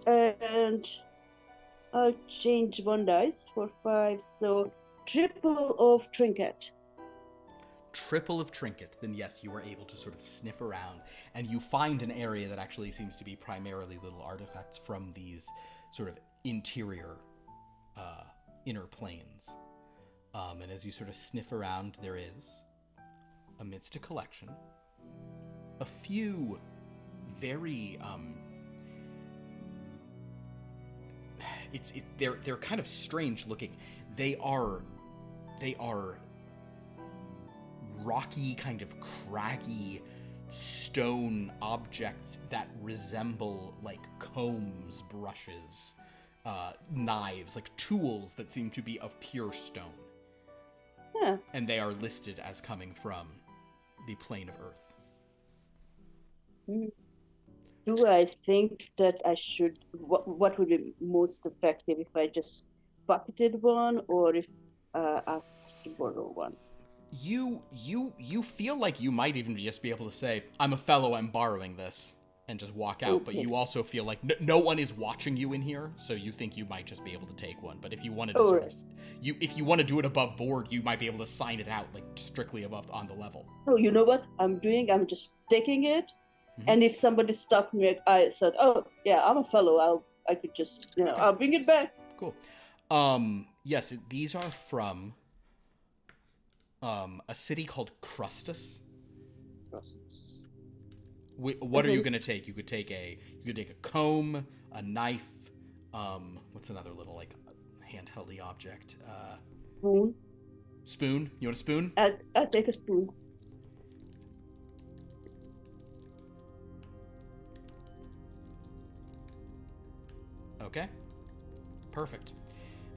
And I'll change one dice for 5, so triple of trinket. Triple of trinket, then yes, you are able to sort of sniff around, and you find an area that actually seems to be primarily little artifacts from these sort of interior inner planes. And as you sort of sniff around, there is, amidst a collection, a few very they're kind of strange looking. They are rocky, kind of craggy stone objects that resemble like combs, brushes, knives, like tools that seem to be of pure stone. Huh. And they are listed as coming from the plane of Earth. Do I think that I should? What would be most effective if I just bucketed one, or if I have to borrow one? You feel like you might even just be able to say, "I'm a fellow, I'm borrowing this," and just walk out. But Okay. you also feel like no one is watching you in here, so you think you might just be able to take one. But if you wanted to if you want to do it above board, you might be able to sign it out like strictly above on the level. Oh, you know what I'm doing? I'm just taking it, and if somebody stops me, I said, "Oh, yeah, I'm a fellow. I could just, Okay. I'll bring it back." Cool. Yes, these are from a city called Crustus. What are you gonna take? You could take a comb, a knife. What's another little like handheldy object? Spoon. Spoon. You want a spoon? I'll take a spoon. Okay. Perfect.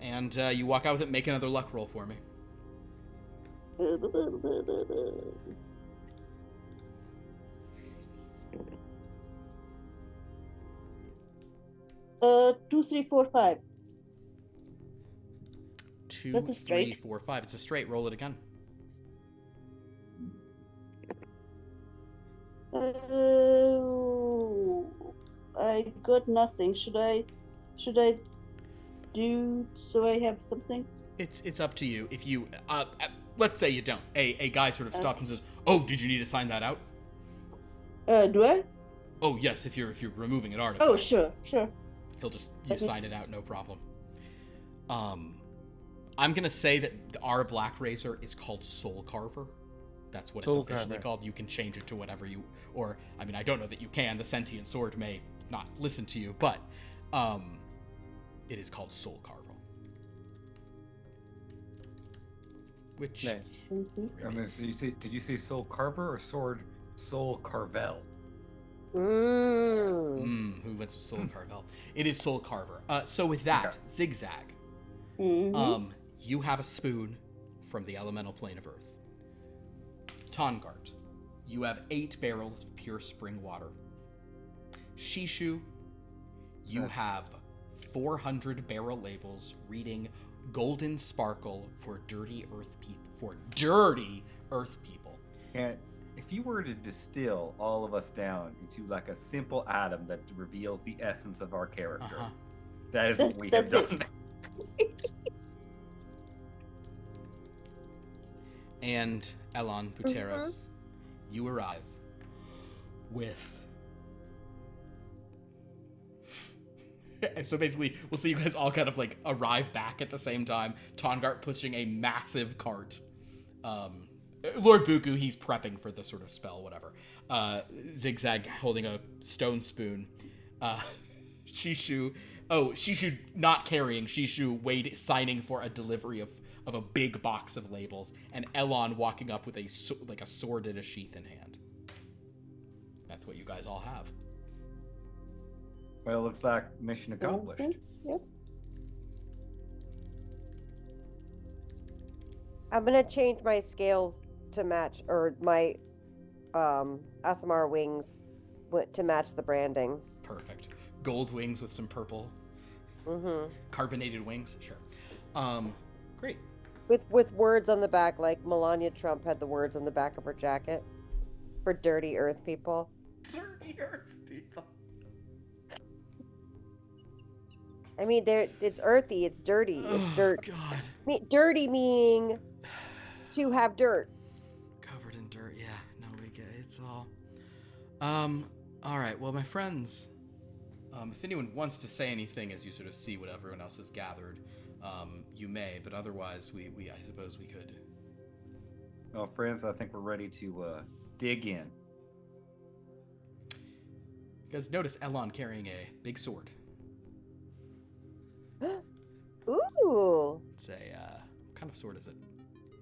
And you walk out with it. Make another luck roll for me. 2, 3, 4, 5. 2, That's a 3, straight. 4, 5. It's a straight. Roll it again. I got nothing. Should I do so I have something? It's up to you. If you let's say you don't. A guy sort of stops and says, "Oh, did you need to sign that out?" Do I? Oh yes, if you're removing an artifact. Oh, sure. He'll just Okay. sign it out, no problem. I'm gonna say that our Black Razor is called Soul Carver. That's what Soul it's officially Carver. called. You can change it to whatever you, or I mean, I don't know that you can. The sentient sword may not listen to you, but it is called Soul Carver. Which Nice. I mean, so did you say Soul Carver or Soul Carvel? who went with Soul Carvel? It is Soul Carver. So with that, XigXag, you have a spoon from the elemental plane of Earth. Tongart, you have 8 barrels of pure spring water. Shishu, you have 400 barrel labels reading golden sparkle for dirty earth people. And if you were to distill all of us down into like a simple atom that reveals the essence of our character, that is what we have That's done. And Elon Puteros, you arrive with. So basically, we'll see you guys all kind of like arrive back at the same time. Tongart pushing a massive cart. Lord Buku, he's prepping for the sort of spell, whatever. XigXag holding a stone spoon. Shishu not carrying. Shishu signing for a delivery of a big box of labels, and Elon walking up with a sword and a sheath in hand. That's what you guys all have. Well, it looks like mission accomplished. Yep. I'm gonna change my scales to match, or my Asimar wings to match the branding. Perfect. Gold wings with some purple. Carbonated wings. Sure. Great. With words on the back, like Melania Trump had the words on the back of her jacket for dirty earth people. Dirty earth people. I mean, it's earthy. It's dirty. It's Oh, dirt. God. I mean, dirty meaning to have dirt. Covered in dirt. Yeah, no, we get it's all. All right. Well, my friends, if anyone wants to say anything as you sort of see what everyone else has gathered, you may. But otherwise, we I suppose we could. Well, friends, I think we're ready to dig in. You guys notice Elon carrying a big sword. Ooh. It's a what kind of sword is it?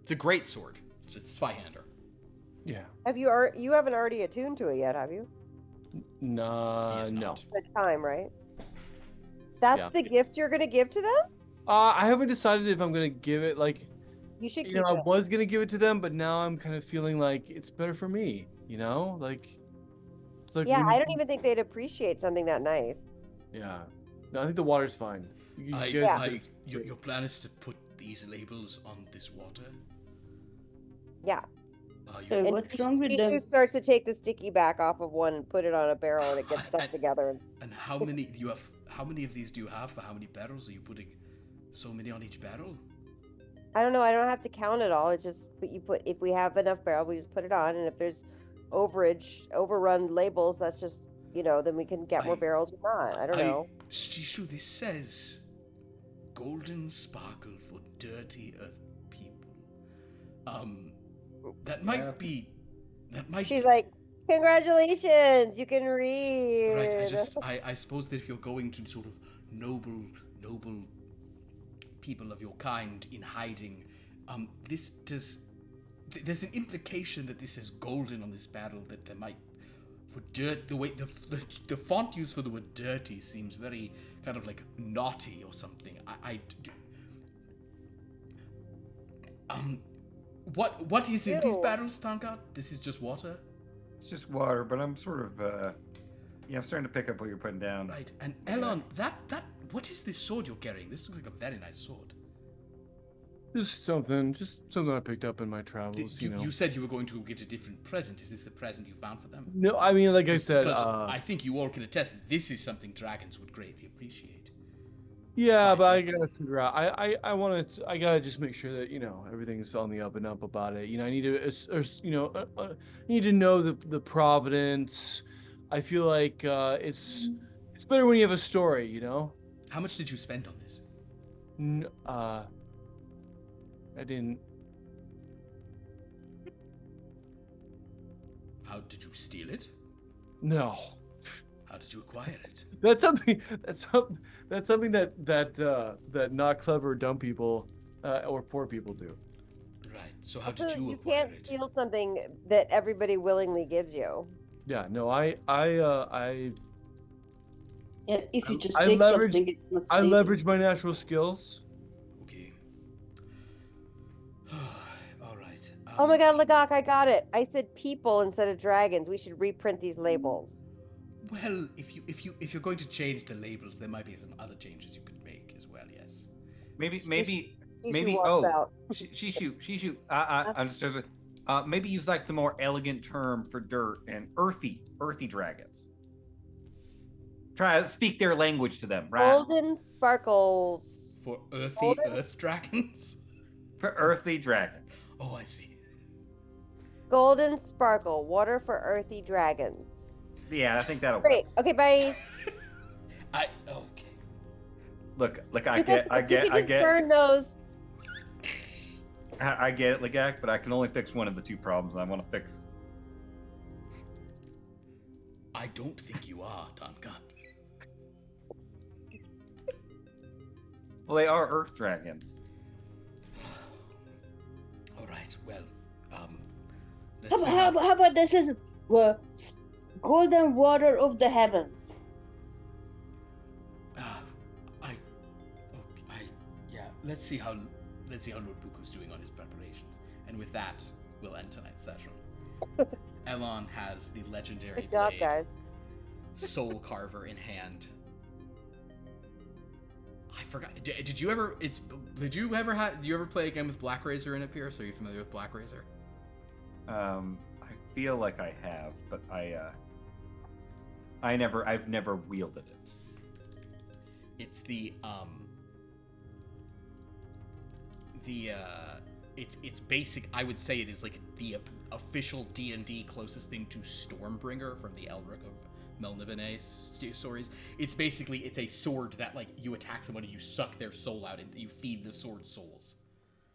It's a great sword. It's Zweihander. Yeah. You haven't already attuned to it yet, have you? He is No. not. The time, right? That's Yeah. the gift you're gonna give to them? I haven't decided if I'm gonna give it like You should keep you know, I it. was gonna give it to them, but now I'm kind of feeling like it's better for me. You know, like it's like Yeah, when I you- don't even think they'd appreciate something that nice. Yeah. No, I think the water's fine. You guys Yeah. do- Your plan is to put these labels on this water. Yeah. So And what's wrong with Shishu them? starts to take the sticky back off of one and put it on a barrel and it gets stuck together. And how many do you have? How many of these do you have? For how many barrels are you putting? So many on each barrel? I don't know. I don't have to count it all. It's just if we have enough barrel, we just put it on. And if there's overrun labels, that's just, then we can get more barrels or not. I don't know. Shishu, this says golden sparkle for dirty earth people. That might be. That might. She's like, congratulations, you can read. Right. I suppose that if you're going to sort of noble people of your kind in hiding, there's an implication that this says golden on this barrel, that there might, for dirt, the way the font used for the word dirty seems very kind of like naughty or something. What is in these Ew. barrels, Stanka? This is just water? It's just water, but I'm sort of, I'm starting to pick up what you're putting down. Right, and Elon, what is this sword you're carrying? This looks like a very nice sword. just something I picked up in my travels. You said you were going to get a different present. Is this the present you found for them? No, I mean, like I said, Because I think you all can attest that this is something dragons would greatly appreciate. yeah, fine. but I gotta figure out. I gotta just make sure that everything's on the up and up about it. I need to, need to know the providence. I feel like it's better when you have a story. How much did you spend on this? I didn't. How did you steal it? No. How did you acquire it? That's something. That's something that not clever dumb people or poor people do. Right. So how did you You acquire can't it? steal something that everybody willingly gives you. Yeah. No. I Yeah, if you just I take leverage- something, it's not I stealing. leverage my natural skills. Okay. All right. Oh my god, Lagak, I got it. I said people instead of dragons. We should reprint these labels. Well, if you're going to change the labels, there might be some other changes you could make as well. Yes. Maybe. Shishu walks out. Shishu. Understood. Maybe use like the more elegant term for dirt and earthy dragons. Try to speak their language to them, right? Golden sparkles. For earthy Golden- earth dragons. For earthy dragons. Oh, I see. Golden sparkle. Water for earthy dragons. Yeah, I think that'll Great. Okay, bye. Okay. Look, I You get, can just burn those. I get it, Lagak, but I can only fix one of the two problems I want to fix. I don't think you are, Tonkan. Well, they are earth dragons. All right. Well, How, let's see how about this is golden water of the heavens? Yeah. Let's see how Lord Buku's doing on his preparations, and with that, we'll end tonight's session. Elon has the legendary Good job, blade, guys. Soul Carver in hand. I forgot. Did you ever? Do you ever play a game with Black Razor in it, Pierce? Are you familiar with Black Razor? I feel like I have, but I've never wielded it. It's it's basic. I would say it is like the official D&D closest thing to Stormbringer from the Elric of Melniboné stories. It's a sword that like you attack someone and you suck their soul out and you feed the sword souls.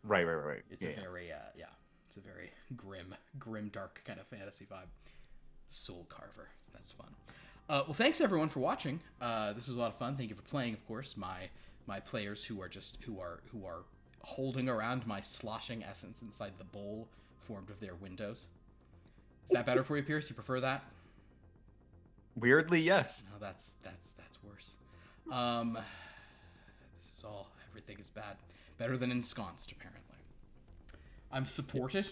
Right. It's a very it's a very grim, dark kind of fantasy vibe. Soul Carver. That's fun. Well, thanks everyone for watching. This was a lot of fun. Thank you for playing, of course. My players who are holding around my sloshing essence inside the bowl formed of their windows. Is that better for you, Pierce? You prefer that? Weirdly, yes. No, that's worse. This is all. Everything is bad. Better than ensconced, apparently. I'm supported.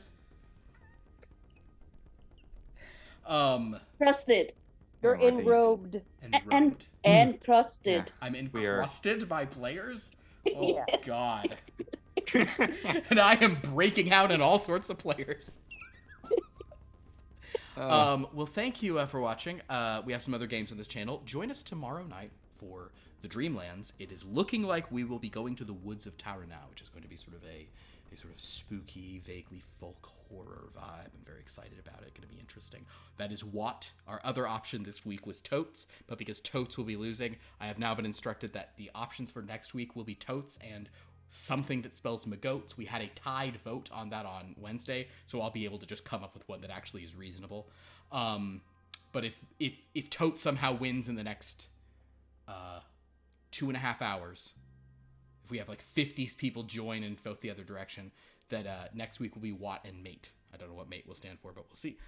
Crusted. You're enrobed. And crusted. I'm encrusted by players? Oh, Yes. God. And I am breaking out in all sorts of players. Well, thank you for watching. We have some other games on this channel. Join us tomorrow night for the Dreamlands. It is looking like we will be going to the woods of Taranau, which is going to be sort of a sort of spooky, vaguely folk horror vibe. I'm very excited about it. Going to be interesting. That is what our other option this week was Totes, but because Totes will be losing, I have now been instructed that the options for next week will be Totes and something that spells Magoats. We had a tied vote on that on Wednesday, so I'll be able to just come up with one that actually is reasonable. But if Totes somehow wins in the next 2.5 hours, if we have like 50 people join and vote the other direction, that next week will be Watt and Mate. I don't know what Mate will stand for, but we'll see.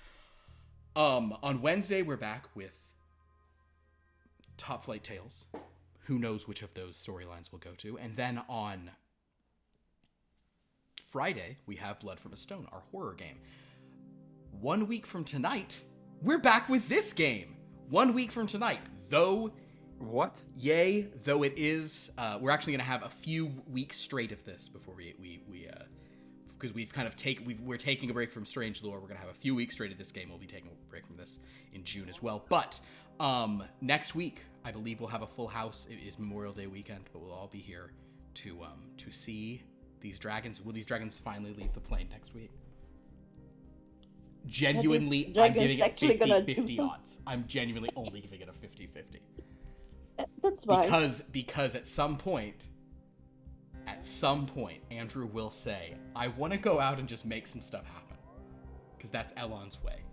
On Wednesday, we're back with Top Flight Tales. Who knows which of those storylines we'll go to. And then on Friday, we have Blood from a Stone, our horror game. 1 week from tonight, we're back with this game. 1 week from tonight, though... What? Yay, though it is... we're actually going to have a few weeks straight of this before we because we've kind of we're taking a break from Strange Lore. We're going to have a few weeks straight of this game. We'll be taking a break from this in June as well. But next week, I believe we'll have a full house. It is Memorial Day weekend, but we'll all be here to see these dragons. Will these dragons finally leave the plane next week? Genuinely, I'm giving it 50-50 odds. I'm genuinely only giving it a 50-50. That's fine. Because at some point, Andrew will say, I want to go out and just make some stuff happen. Because that's Elon's way.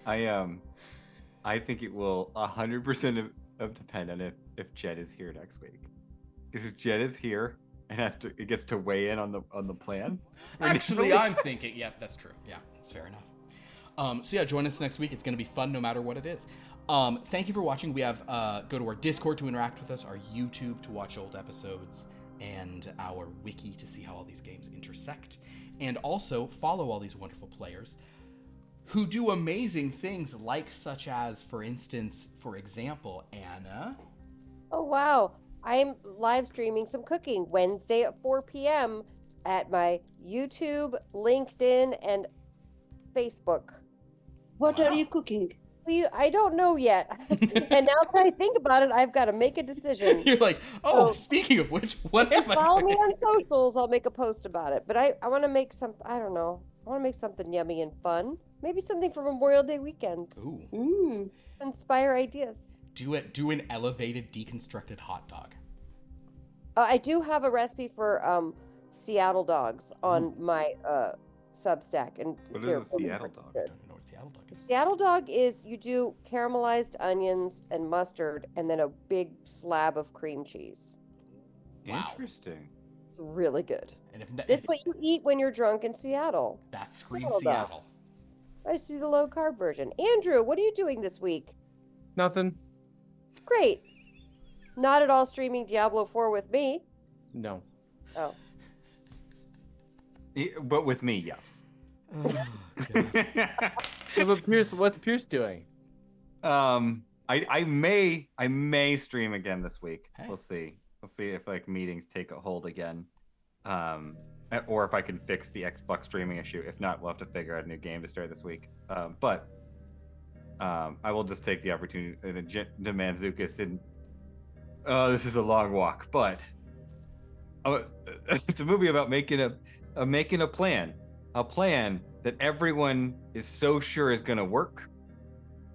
I think it will 100% of depend on if Jed is here next week. Because if Jed is here and it gets to weigh in on the plan. Actually, I'm thinking, yeah, that's true. Yeah, that's fair enough. So yeah, join us next week. It's going to be fun no matter what it is. Thank you for watching. We have go to our Discord to interact with us, our YouTube to watch old episodes, and our wiki to see how all these games intersect. And also follow all these wonderful players who do amazing things, like such as, for example, Anna. Oh, wow. I'm live streaming some cooking Wednesday at 4 p.m. at my YouTube, LinkedIn, and Facebook. What are you cooking? I don't know yet. And now that I think about it, I've got to make a decision. You're like, oh, speaking of which, what am I Follow me on socials. I'll make a post about it. But I want to make some, I don't know. I want to make something yummy and fun. Maybe something for Memorial Day weekend. Ooh. Inspire ideas. Do an elevated deconstructed hot dog. I do have a recipe for Seattle dogs on my Substack. And What is a Seattle dog? I don't know what Seattle dog is. Seattle dog is you do caramelized onions and mustard and then a big slab of cream cheese. Wow. Interesting. It's really good. And This is what you eat when you're drunk in Seattle. That screams Seattle dog. Seattle. I just do the low carb version. Andrew, what are you doing this week? Nothing. Great. Not at all streaming Diablo 4 with me. No. Oh. But with me, yes. Oh, God. So, but Pierce, what's Pierce doing? I may stream again this week. Hey. We'll see if like meetings take a hold again, or if I can fix the Xbox streaming issue. If not, we'll have to figure out a new game to start this week. But I will just take the opportunity to demand Zukas in this is a long walk, but it's a movie about making a plan that everyone is so sure is going to work,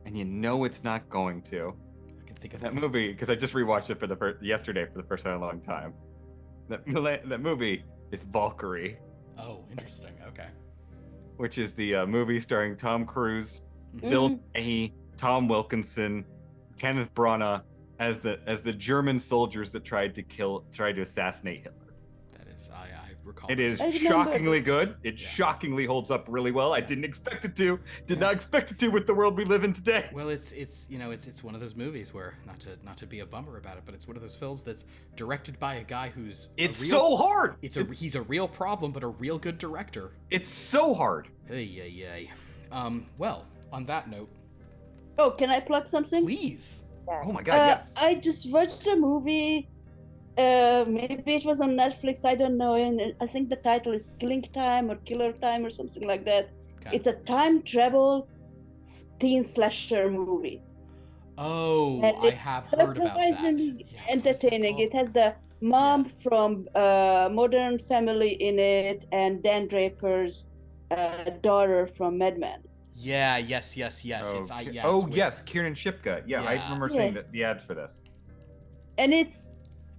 and you know it's not going to. I can think of That movie, because I just rewatched it yesterday for the first time in a long time. That movie is Valkyrie, Oh, interesting. Okay. which is the movie starring Tom Cruise, Bill Nighy, Tom Wilkinson, Kenneth Branagh as the German soldiers that tried to assassinate Hitler. That is, I recall. It is I remember shockingly good. It Yeah. shockingly holds up really well. I Yeah. didn't expect it to. Did not expect it to with the world we live in today. Well, it's it's one of those movies where not to be a bummer about it, but it's one of those films that's directed by a guy who's It's so hard. he's a real problem, but a real good director. It's so hard. Hey, yay. Well, on that note, Oh, can I plug something? please. Oh my god, yes. I just watched a movie. Maybe it was on Netflix. I don't know. And I think the title is Killing Time or Killer Time or something like that. Okay. It's a time travel teen slasher movie. Oh, And I it's have heard about that. surprisingly Yeah, what is that entertaining. called? It has the mom Yeah. from Modern Family in it, and Dan Draper's daughter from Mad Men. Yeah, yes. It's with- yes, Kieran Shipka. Yeah, I Yeah. remember seeing the ads for this. And it's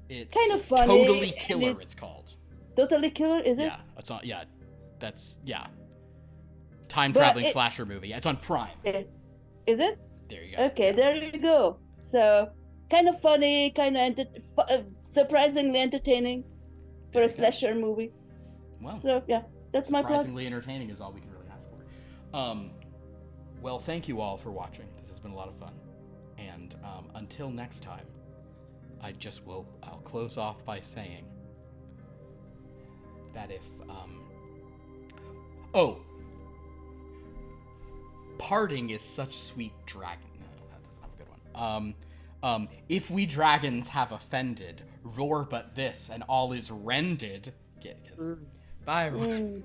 It's kind of funny, Totally and Killer. it's- It's called. totally killer, is it? Yeah, it's on. Yeah, that's time But traveling it- slasher movie. Yeah, it's on Prime. Is it? There you go. Okay, there you go. So, kind of funny, kind of surprisingly entertaining for There a you go. slasher movie. Well, So, yeah, that's my plug. surprisingly entertaining is all we can really ask for. Well, thank you all for watching. This has been a lot of fun. And until next time, I'll close off by saying that if parting is such sweet dragon. No, that doesn't have a good one. If we dragons have offended, roar but this, and all is rended. Bye everyone.